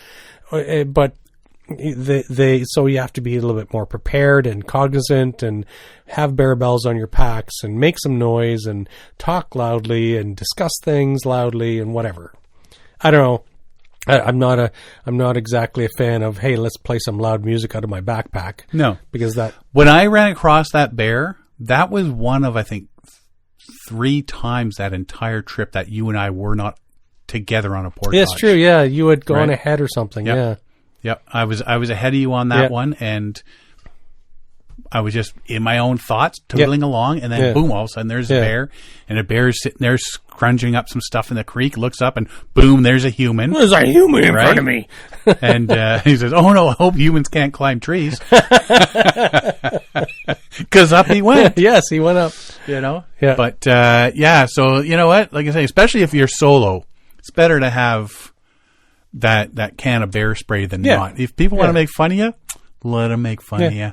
but so you have to be a little bit more prepared and cognizant and have bear bells on your packs and make some noise and talk loudly and discuss things loudly and whatever. I don't know. I'm not exactly a fan of, hey, let's play some loud music out of my backpack. No. Because when I ran across that bear, that was one of, I think, 3 times that entire trip that you and I were not together on a portage. It's true, yeah. You had gone ahead or something, Yep. Yep. I was ahead of you on that one, and I was just in my own thoughts, tootling along, and then boom, all of a sudden there's a bear, and a bear is sitting there scrunching up some stuff in the creek, looks up, and boom, there's a human. There's a human in front of me. And he says, oh no, I hope humans can't climb trees. Because up he went. Yes, he went up. you know? Yeah. But, yeah, so you know what? Like I say, especially if you're solo, it's better to have that can of bear spray than not. If people want to make fun of you, let them make fun of you.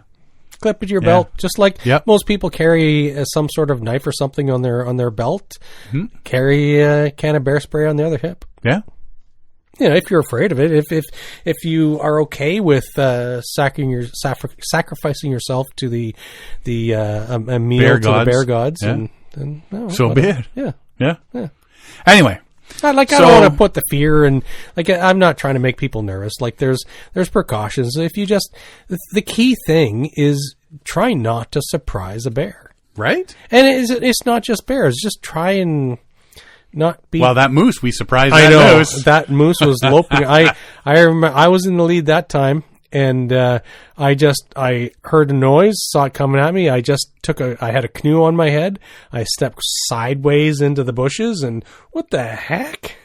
Clip it to your belt, just like most people carry some sort of knife or something on their belt. Mm-hmm. Carry a can of bear spray on the other hip. Yeah. You know, if you're afraid of it, if you are okay with sacrificing yourself to the a meal bear to the bear gods, and so be it. Yeah. Anyway, I don't want to put the fear and I'm not trying to make people nervous. Like there's precautions. If you just the key thing is try not to surprise a bear, right? And it's not just bears. Just try and not be. Well, that moose we surprised. Moose. That moose was loping. I remember I was in the lead that time, and I heard a noise, saw it coming at me. I had a canoe on my head. I stepped sideways into the bushes, and what the heck?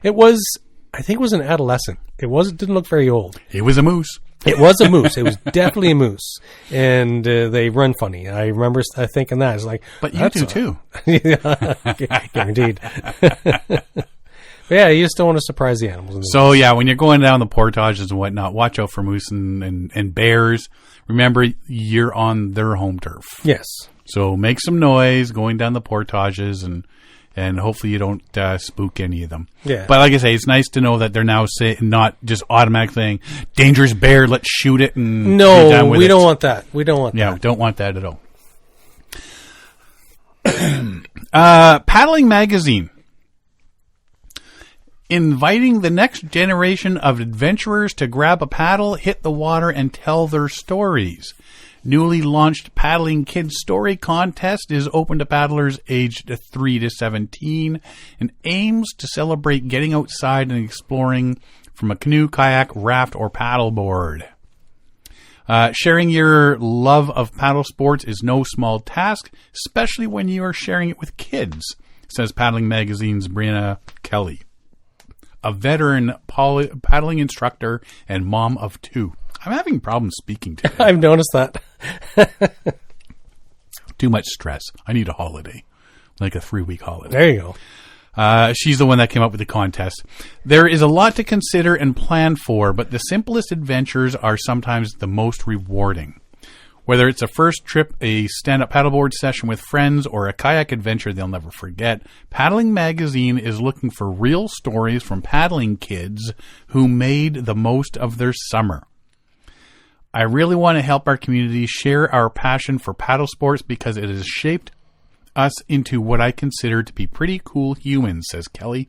I think it was an adolescent. Didn't look very old. It was a moose. It was a moose. It was definitely a moose, and they run funny. I remember thinking that. It's like, but you do too. Guaranteed. But yeah, you just don't want to surprise the animals. So yeah, when you're going down the portages and whatnot, watch out for moose and bears. Remember, you're on their home turf. Yes. So make some noise going down the portages and hopefully you don't spook any of them. Yeah. But like I say, it's nice to know that they're now not just automatically saying, dangerous bear, let's shoot it and be done with we it. don't want that. We don't want that. Yeah, we don't want that at all. Paddling Magazine. Inviting the next generation of adventurers to grab a paddle, hit the water, and tell their stories. Newly launched Paddling Kids Story Contest is open to paddlers aged 3 to 17 and aims to celebrate getting outside and exploring from a canoe, kayak, raft, or paddleboard. Sharing your love of paddle sports is no small task, especially when you are sharing it with kids, says Paddling Magazine's Brianna Kelly, a veteran paddling instructor and mom of 2. I'm having problems speaking today. I've noticed that. Too much stress. I need a holiday, like a 3-week holiday. There you go. She's the one that came up with the contest. There is a lot to consider and plan for, but the simplest adventures are sometimes the most rewarding. Whether it's a first trip, a stand-up paddleboard session with friends, or a kayak adventure they'll never forget, Paddling Magazine is looking for real stories from paddling kids who made the most of their summer. I really want to help our community share our passion for paddle sports because it has shaped us into what I consider to be pretty cool humans, says Kelly.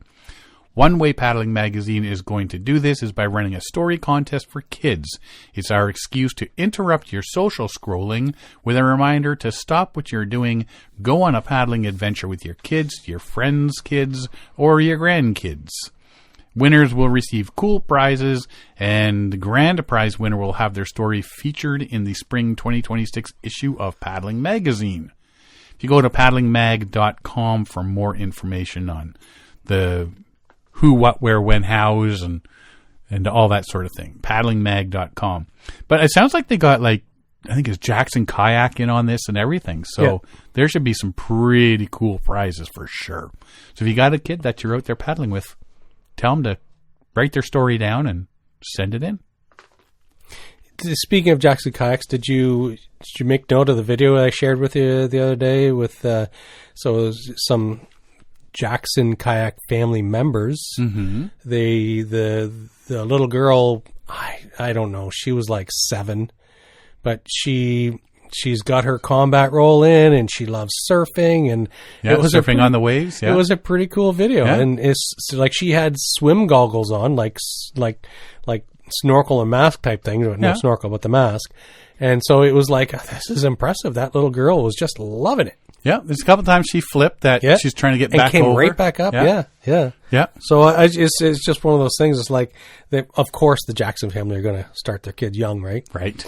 One way Paddling Magazine is going to do this is by running a story contest for kids. It's our excuse to interrupt your social scrolling with a reminder to stop what you're doing, go on a paddling adventure with your kids, your friends' kids, or your grandkids. Winners will receive cool prizes, and the grand prize winner will have their story featured in the spring 2026 issue of Paddling Magazine. If you go to paddlingmag.com for more information on the who, what, where, when, hows, and all that sort of thing. Paddlingmag.com. But it sounds like they got, I think it's Jackson Kayak in on this and everything. So there should be some pretty cool prizes for sure. So if you got a kid that you're out there paddling with, tell them to write their story down and send it in. Speaking of Jackson Kayaks, did you make note of the video I shared with you the other day with so it was some Jackson Kayak family members? Mm-hmm. The little girl, I don't know, she was like 7, but she's got her combat roll in, and she loves surfing, and it was surfing on the waves. Yeah. It was a pretty cool video, and it's like she had swim goggles on, like snorkel and mask type thing. No snorkel, but the mask. And so it was like, this is impressive. That little girl was just loving it. Yeah, there's a couple times she flipped that she's trying to get back over. And came right back up. Yeah. So it's just one of those things. It's like, of course, the Jackson family are going to start their kids young, right? Right.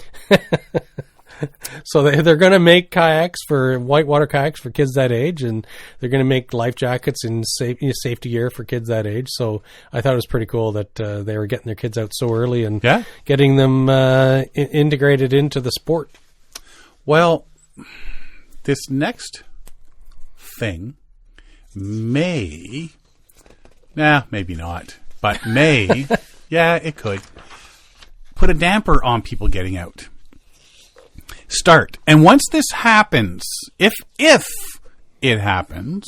So they're going to make whitewater kayaks for kids that age, and they're going to make life jackets and safety gear for kids that age. So I thought it was pretty cool that they were getting their kids out so early and getting them integrated into the sport. Well, this next thing may, maybe not, but may, yeah, it could, put a damper on people getting out. And once this happens, if it happens,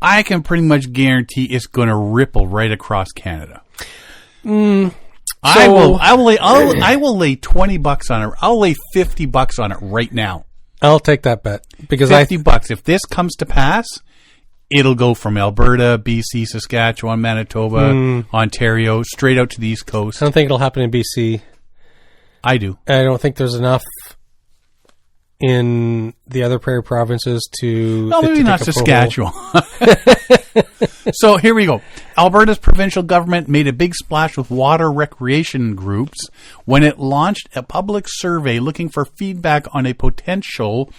I can pretty much guarantee it's going to ripple right across Canada. I will lay $20 on it. I'll lay $50 on it right now. I'll take that bet because $50. If this comes to pass, it'll go from Alberta, BC, Saskatchewan, Manitoba, Ontario, straight out to the East Coast. I don't think it'll happen in BC. I do. I don't think there's enough in the other prairie provinces to... No, maybe not Saskatchewan. So here we go. Alberta's provincial government made a big splash with water recreation groups when it launched a public survey looking for feedback on a potential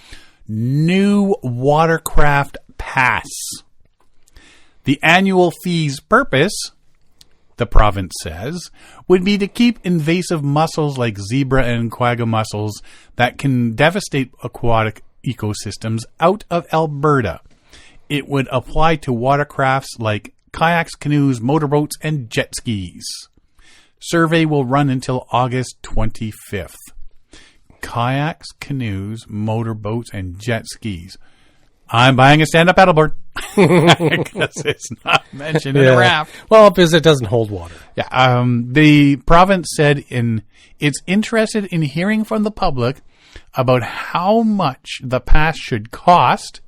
new watercraft pass. The annual fee's purpose, the province says, would be to keep invasive mussels like zebra and quagga mussels that can devastate aquatic ecosystems out of Alberta. It would apply to watercrafts like kayaks, canoes, motorboats, and jet skis. Survey will run until August 25th. Kayaks, canoes, motorboats, and jet skis. I'm buying a stand-up paddleboard because it's not mentioned in a raft. Well, because it doesn't hold water. Yeah. The province said it's interested in hearing from the public about how much the pass should cost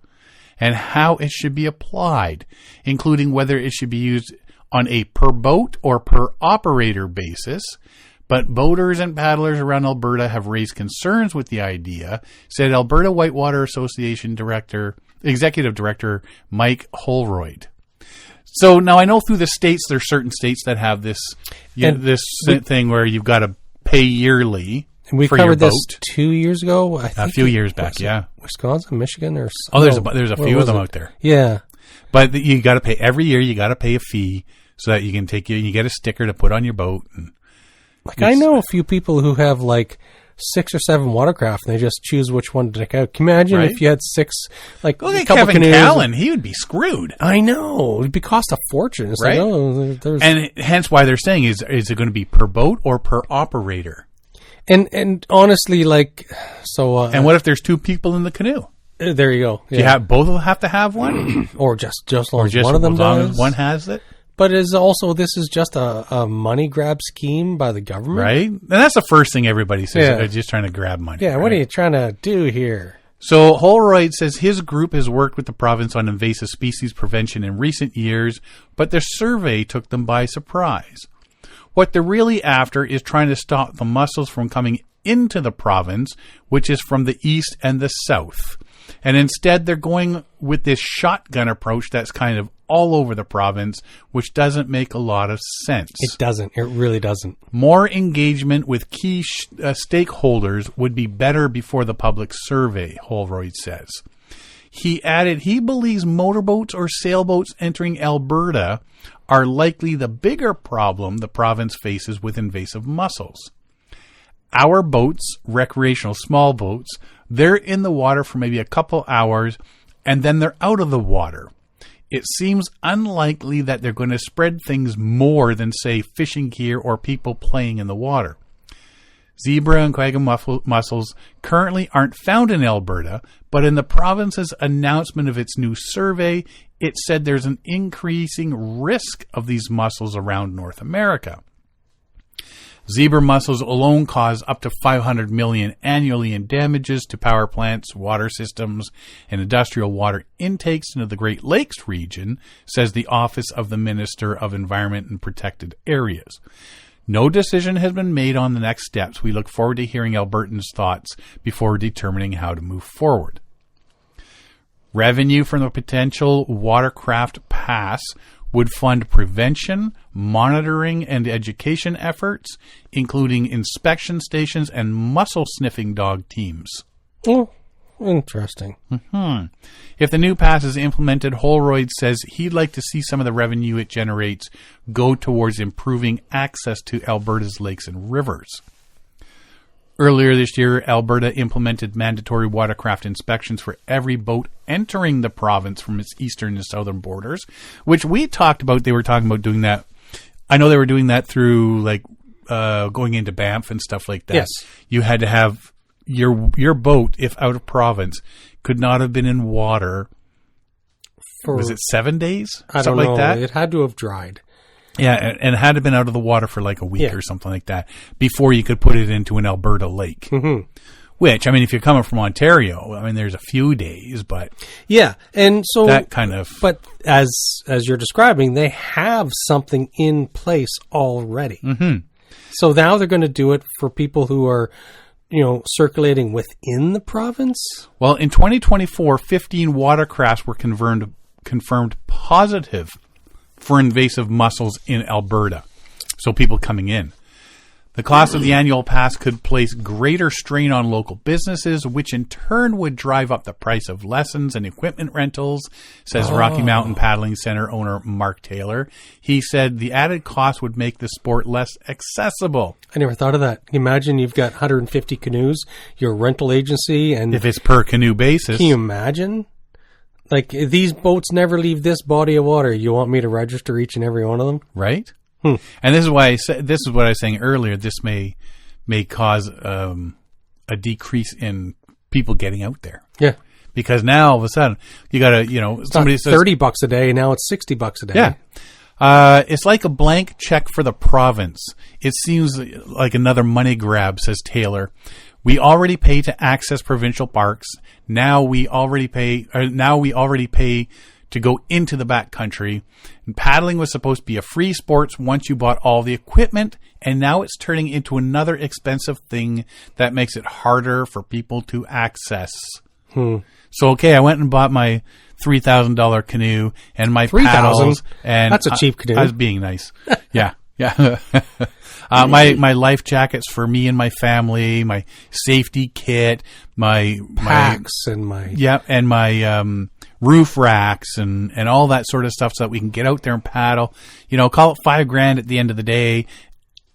and how it should be applied, including whether it should be used on a per boat or per operator basis. But boaters and paddlers around Alberta have raised concerns with the idea, said Alberta Whitewater Association Executive Director Mike Holroyd. So now I know through the states, there's certain states that have this thing where you've got to pay yearly. And we covered this 2 years ago. I think a few years back, yeah. Wisconsin, Michigan, or there's a few of them out there. Yeah, but you got to pay every year. You got to pay a fee so that you can you get a sticker to put on your boat. And I know a few people who have like 6 or 7 watercraft, and they just choose which one to take out. Can you imagine if you had 6, like look a at couple Kevin canoes? Callan, he would be screwed. I know it'd be cost a fortune, it's right? Like, and hence why they're saying is it going to be per boat or per operator? And honestly, like so. And what if there's 2 people in the canoe? There you go. Yeah. Do you have both have to have one, or just as long as one of them does? One has it. But this is just a money grab scheme by the government, right? And that's the first thing everybody says. Yeah. They're just trying to grab money. Yeah, right? What are you trying to do here? So Holroyd says his group has worked with the province on invasive species prevention in recent years, but their survey took them by surprise. What they're really after is trying to stop the mussels from coming into the province, which is from the east and the south. And instead, they're going with this shotgun approach that's kind of all over the province, which doesn't make a lot of sense. It doesn't. It really doesn't. More engagement with key stakeholders would be better before the public survey, Holroyd says. He added he believes motorboats or sailboats entering Alberta are likely the bigger problem the province faces with invasive mussels. Our boats, recreational small boats, they're in the water for maybe a couple hours and then they're out of the water. It seems unlikely that they're going to spread things more than, say, fishing gear or people playing in the water. Zebra and quagga mussels currently aren't found in Alberta, but in the province's announcement of its new survey, it said there's an increasing risk of these mussels around North America. Zebra mussels alone cause up to $500 million annually in damages to power plants, water systems, and industrial water intakes into the Great Lakes region, says the Office of the Minister of Environment and Protected Areas. No decision has been made on the next steps. We look forward to hearing Albertans' thoughts before determining how to move forward. Revenue from the potential watercraft pass would fund prevention, monitoring, and education efforts, including inspection stations and mussel-sniffing dog teams. Oh, interesting. Mm-hmm. If the new pass is implemented, Holroyd says he'd like to see some of the revenue it generates go towards improving access to Alberta's lakes and rivers. Earlier this year, Alberta implemented mandatory watercraft inspections for every boat entering the province from its eastern and southern borders, which we talked about. They were talking about doing that. I know they were doing that through like going into Banff and stuff like that. Yes. You had to have your boat, if out of province, could not have been in water. Was it 7 days? I don't something know. Like that? It had to have dried. Yeah, and it had to have been out of the water for like a week or something like that before you could put it into an Alberta lake. Mm-hmm. Which, I mean, if you're coming from Ontario, I mean, there's a few days, but yeah, and so that kind of. But as you're describing, they have something in place already. Mm-hmm. So now they're going to do it for people who are, circulating within the province. Well, in 2024, 15 watercrafts were confirmed positive for invasive mussels in Alberta. So people coming in. The cost of the annual pass could place greater strain on local businesses, which in turn would drive up the price of lessons and equipment rentals, says Rocky Mountain Paddling Center owner Mark Taylor. He said the added cost would make the sport less accessible. I never thought of that. Imagine you've got 150 canoes, your rental agency, and if it's per canoe basis. Can you imagine? Like, these boats never leave this body of water. You want me to register each and every one of them? Right? And this is why this is what I was saying earlier. This may cause a decrease in people getting out there. Yeah, because now all of a sudden you got to somebody says $30 a day. Now it's $60 a day. Yeah, it's like a blank check for the province. It seems like another money grab, says Taylor. We already pay to access provincial parks. Now we already pay to go into the backcountry. And paddling was supposed to be a free sport once you bought all the equipment, and now it's turning into another expensive thing that makes it harder for people to access. So, okay, I went and bought my $3,000 canoe and my paddles. And that's a cheap canoe. I was being nice. Yeah. My life jackets for me and my family, my safety kit, my packs, and my roof racks and all that sort of stuff so that we can get out there and paddle. Call it $5,000 at the end of the day.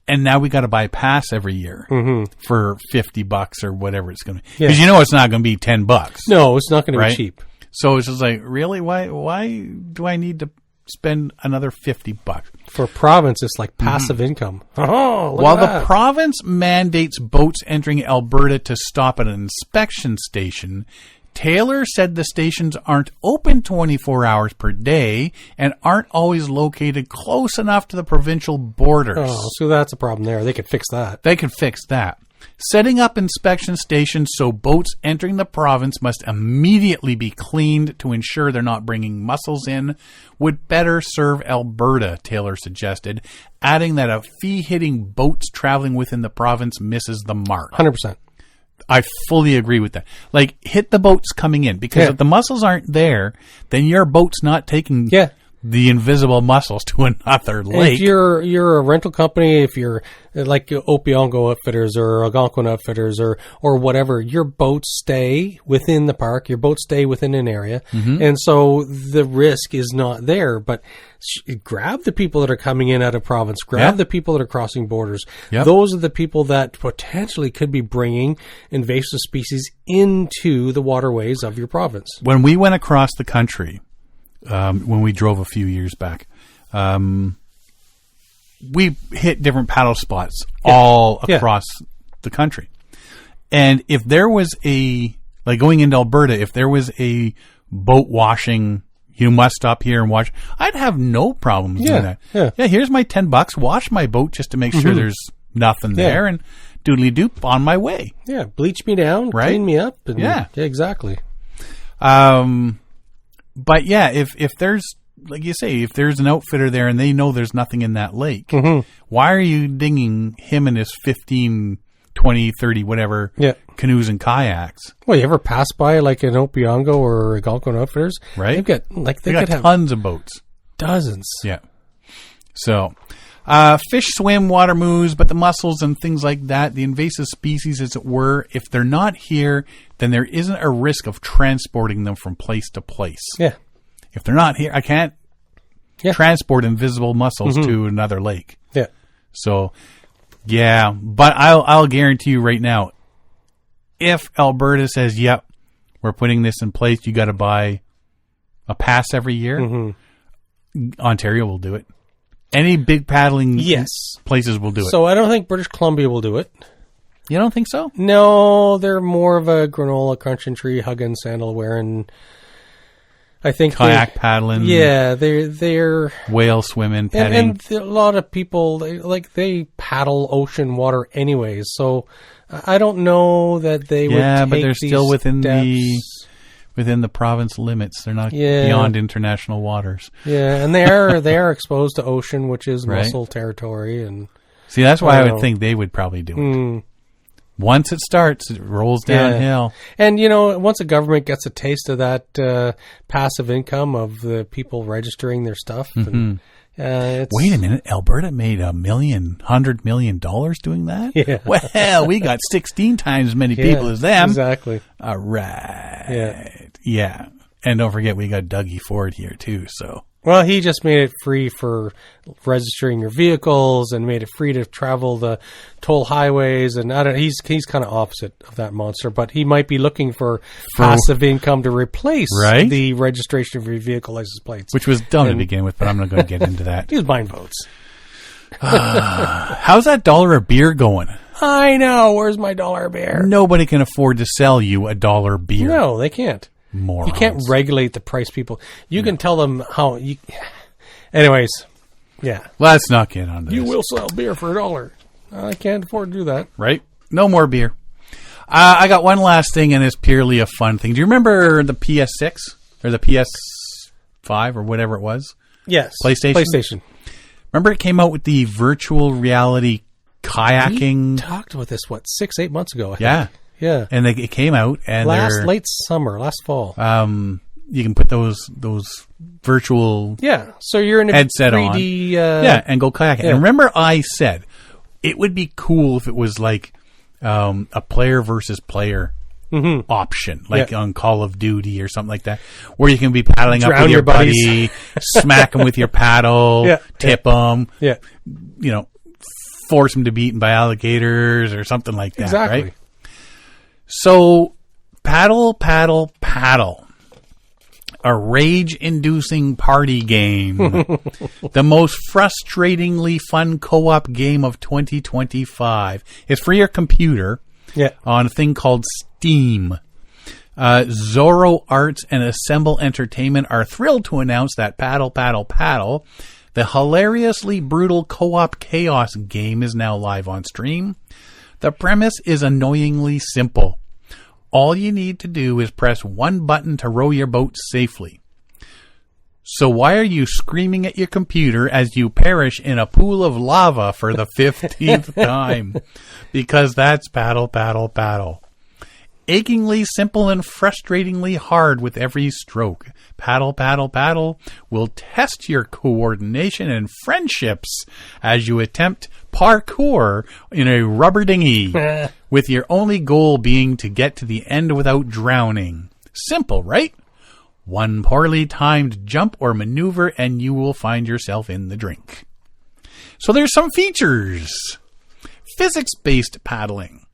And now we got to buy a pass every year for $50 or whatever it's going to be. Because it's not going to be $10. No, it's not going to be cheap. So it's just like, really? Why do I need to spend another $50? For province, it's like passive income. Oh, while the province mandates boats entering Alberta to stop at an inspection station, Taylor said the stations aren't open 24 hours per day and aren't always located close enough to the provincial borders. Oh, so that's a problem there. They could fix that. They could fix that. Setting up inspection stations so boats entering the province must immediately be cleaned to ensure they're not bringing mussels in would better serve Alberta, Taylor suggested, adding that a fee hitting boats traveling within the province misses the mark. 100%. I fully agree with that. Like, hit the boats coming in, because if the mussels aren't there, then your boat's not taking the invisible mussels to another lake. If you're a rental company, if you're like Opiongo Outfitters or Algonquin Outfitters or whatever, your boats stay within the park, your boats stay within an area, and so the risk is not there. But grab the people that are coming in out of province, grab the people that are crossing borders. Those are the people that potentially could be bringing invasive species into the waterways of your province. When we went across the country, when we drove a few years back, we hit different paddle spots all across the country. And if there was going into Alberta, if there was a boat washing, you must stop here and wash, I'd have no problems doing that. Yeah, here's my $10, wash my boat just to make sure there's nothing there, and doodly doop on my way. Yeah, bleach me down, clean me up. And yeah, exactly. But yeah, if there's, like you say, if there's an outfitter there and they know there's nothing in that lake, why are you dinging him and his 15, 20, 30, whatever canoes and kayaks? Well, you ever pass by like an Opiongo or Algonquin Outfitters? Right. They've got they got tons of boats. Dozens. Yeah. So, fish swim, water moves, but the mussels and things like that, the invasive species, as it were, if they're not here, then there isn't a risk of transporting them from place to place. Yeah. If they're not here, I can't transport invisible mussels to another lake. Yeah. So Yeah, but I'll guarantee you right now, if Alberta says, "Yep, we're putting this in place," you got to buy a pass every year. Ontario will do it. Any big paddling places will do it. So I don't think British Columbia will do it. You don't think so? No, they're more of a granola crunching tree, hugging, sandal wearing. I think kayak paddling. Yeah, they're whale swimming, petting. and a lot of people they paddle ocean water anyways. So I don't know that they would. Yeah, but take they're still within steps. the province limits. They're not beyond international waters. Yeah, and they are exposed to ocean, which is mussel territory. And see, that's why I would think they would probably do it. Once it starts, it rolls downhill. And, once a government gets a taste of that passive income of the people registering their stuff. And, wait a minute. Alberta made $100 million doing that? Yeah. Well, we got 16 times as many people as them. Exactly. All right. Yeah. And don't forget, we got Dougie Ford here, too, so... Well, he just made it free for registering your vehicles and made it free to travel the toll highways. And he's kind of opposite of that monster, but he might be looking for passive income to replace the registration of your vehicle license plates. Which was dumb to begin with, but I'm not going to get into that. He's buying votes. How's that $1 a beer going? I know. Where's my $1 beer? Nobody can afford to sell you $1 beer. No, they can't. Morons. You can't regulate the price, people. You can tell them how you... Anyways, yeah. Let's not get on this. You will sell beer for $1. I can't afford to do that. Right? No more I got one last thing, and it's purely a fun thing. Do you remember the PS6? Or the PS5 or whatever it was? Yes. PlayStation? Remember it came out with the virtual reality kayaking? We talked about this, 6-8 months ago, I think. Yeah. Yeah, and it came out and late summer, last fall. You can put those virtual so you're in a headset 3D, on, and go kayaking. And remember, I said it would be cool if it was like a player versus player option, like on Call of Duty or something like that, where you can be paddling up with your buddy, smack them with your paddle, tip them, force them to be eaten by alligators or something like that. Exactly. Right? So, paddle, paddle, paddle. A rage-inducing party game. The most frustratingly fun co-op game of 2025. It's for your computer on a thing called Steam. Zorro Arts and Assemble Entertainment are thrilled to announce that Paddle, Paddle, Paddle, the hilariously brutal co-op chaos game, is now live on stream. The premise is annoyingly simple. All you need to do is press one button to row your boat safely. So why are you screaming at your computer as you perish in a pool of lava for the 15th time? Because that's paddle, paddle, paddle. Achingly simple and frustratingly hard with every stroke. Paddle, paddle, paddle will test your coordination and friendships as you attempt parkour in a rubber dinghy, with your only goal being to get to the end without drowning. Simple, right? One poorly timed jump or maneuver and you will find yourself in the drink. So there's some features. Physics-based paddling.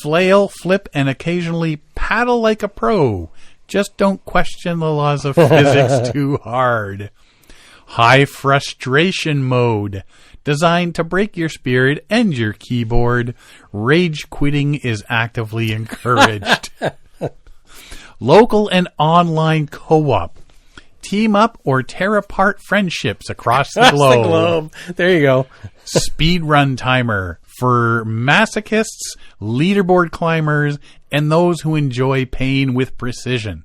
Flail, flip, and occasionally paddle like a pro. Just don't question the laws of physics too hard. High frustration mode. Designed to break your spirit and your keyboard. Rage quitting is actively encouraged. Local and online co-op. Team up or tear apart friendships across the globe. There you go. Speedrun timer for masochists, leaderboard climbers, and those who enjoy pain with precision.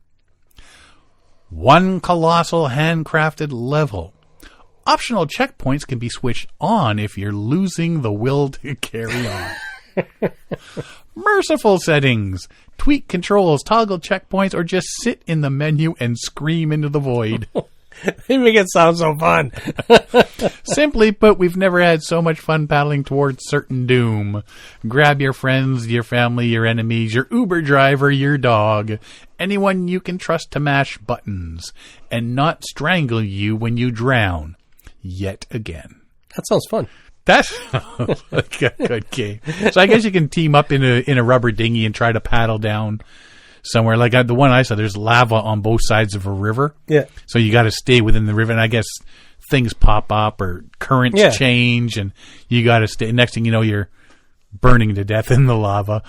One colossal handcrafted level. Optional checkpoints can be switched on if you're losing the will to carry on. Merciful settings. Tweak controls, toggle checkpoints, or just sit in the menu and scream into the void. They make it sound so fun. Simply put, we've never had so much fun paddling towards certain doom. Grab your friends, your family, your enemies, your Uber driver, your dog, anyone you can trust to mash buttons and not strangle you when you drown. Yet again. That sounds fun. That's like a good game. So I guess you can team up in a rubber dinghy and try to paddle down somewhere. Like the one I saw, there's lava on both sides of a river. Yeah. So you got to stay within the river. And I guess things pop up or currents change, and you got to stay. Next thing you know, you're burning to death in the lava.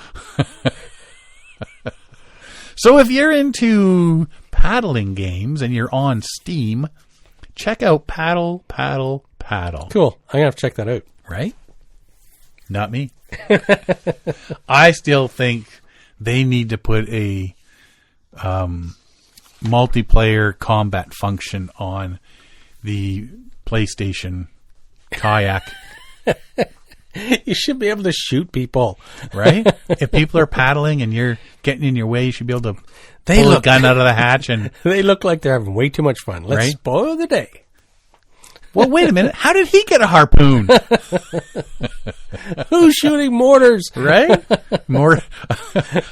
So if you're into paddling games and you're on Steam, check out Paddle. Cool. I'm going to have to check that out. Right? Not me. I still think they need to put a multiplayer combat function on the PlayStation kayak. You should be able to shoot people. Right? If people are paddling and you're getting in your way, you should be able to pull a gun out of the hatch. And they look like they're having way too much fun. Let's spoil the day. Well, wait a minute. How did he get a harpoon? Who's shooting mortars? Right?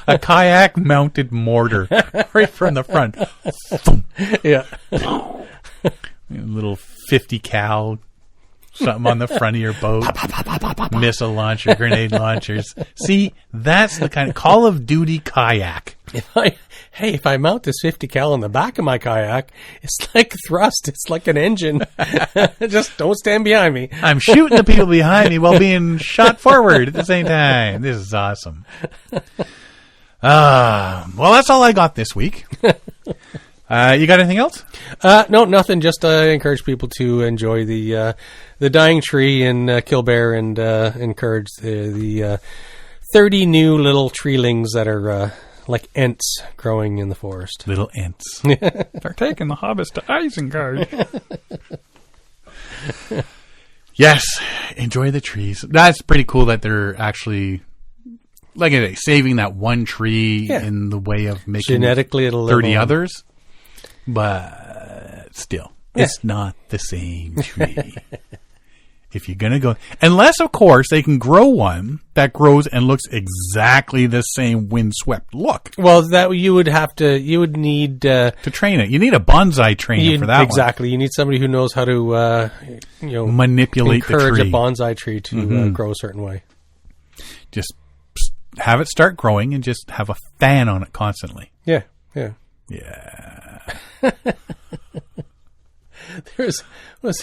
A kayak-mounted mortar right from the front. Yeah. A little 50 cal, something on the front of your boat. Missile launcher, grenade launchers. See, that's the kind of Call of Duty kayak. If I mount this 50 cal on the back of my kayak, it's like thrust. It's like an engine. Just don't stand behind me. I'm shooting the people behind me while being shot forward at the same time. This is awesome. Well, that's all I got this week. You got anything else? No, nothing. Just encourage people to enjoy the dying tree in Killbear and encourage the 30 new little treelings that are like ents growing in the forest. Little ents. They're taking the hobbits to Isengard. Yes, enjoy the trees. That's pretty cool that they're actually, like I say, saving that one tree in the way of making genetically it'll 30 others. But still, it's not the same tree. If you're going to go, unless, of course, they can grow one that grows and looks exactly the same windswept look. Well, that you would need to train it. You need a bonsai trainer for that exactly. You need somebody who knows how to, manipulate the tree. Encourage a bonsai tree to grow a certain way. Just have it start growing and just have a fan on it constantly. Yeah.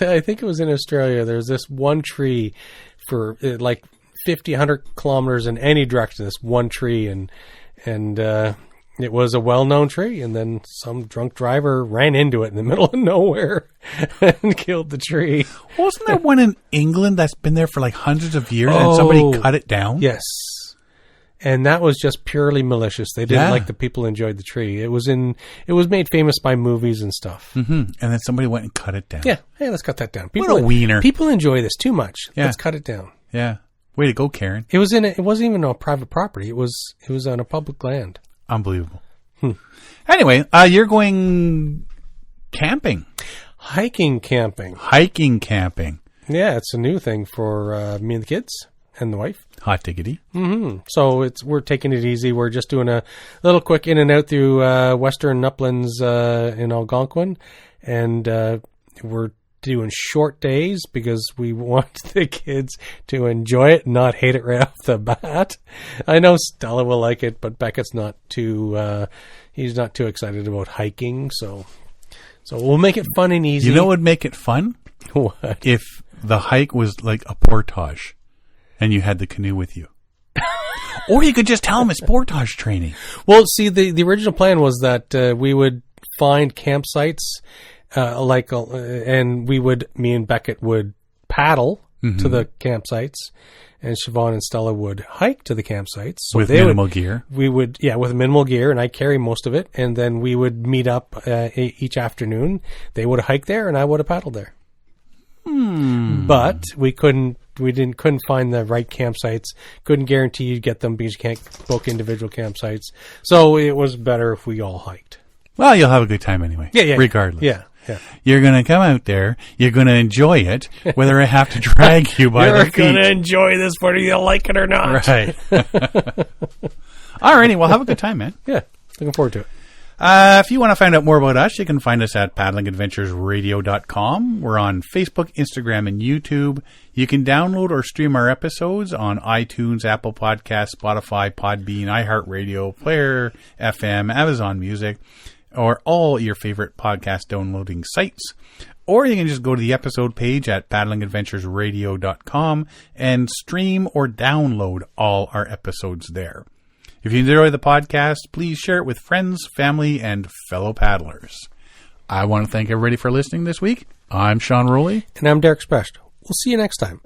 I think it was in Australia. There's this one tree for like 50, 100 kilometers in any direction. This one tree, and it was a well-known tree. And then some drunk driver ran into it in the middle of nowhere and killed the tree. Wasn't there one in England that's been there for like hundreds of years and somebody cut it down? Yes. And that was just purely malicious. They didn't like the people enjoyed the tree. It was made famous by movies and stuff. Mm-hmm. And then somebody went and cut it down. Yeah. Hey, let's cut that down. What a wiener. People enjoy this too much. Yeah. Let's cut it down. Yeah. Way to go, Karen. It wasn't even on private property. It was on a public land. Unbelievable. Anyway, you're going camping. Hiking camping. Yeah, it's a new thing for me and the kids and the wife. Hot diggity. Mm-hmm. So we're taking it easy. We're just doing a little quick in and out through western uplands in Algonquin, and we're doing short days because we want the kids to enjoy it and not hate it right off the bat. I know Stella will like it, but Beckett's not too. He's not too excited about hiking, so we'll make it fun and easy. You know what would make it fun? What? If the hike was like a portage. And you had the canoe with you. Or you could just tell them it's portage training. Well, see, the original plan was that we would find campsites, and me and Beckett would paddle to the campsites, and Siobhan and Stella would hike to the campsites. So with minimal gear? We would, with minimal gear, and I carry most of it, and then we would meet up each afternoon. They would hike there, and I would have paddled there. But we couldn't find the right campsites. Couldn't guarantee you'd get them because you can't book individual campsites. So it was better if we all hiked. Well, you'll have a good time anyway. Yeah. Regardless. Yeah. You're going to come out there. You're going to enjoy it, whether I have to drag you by the feet. You're going to enjoy this, whether you like it or not. Right. All righty. Well, have a good time, man. Yeah. Looking forward to it. If you want to find out more about us, you can find us at paddlingadventuresradio.com. We're on Facebook, Instagram, and YouTube. You can download or stream our episodes on iTunes, Apple Podcasts, Spotify, Podbean, iHeartRadio, Player FM, Amazon Music, or all your favorite podcast downloading sites. Or you can just go to the episode page at paddlingadventuresradio.com and stream or download all our episodes there. If you enjoy the podcast, please share it with friends, family, and fellow paddlers. I want to thank everybody for listening this week. I'm Sean Rowley. And I'm Derek Specht. We'll see you next time.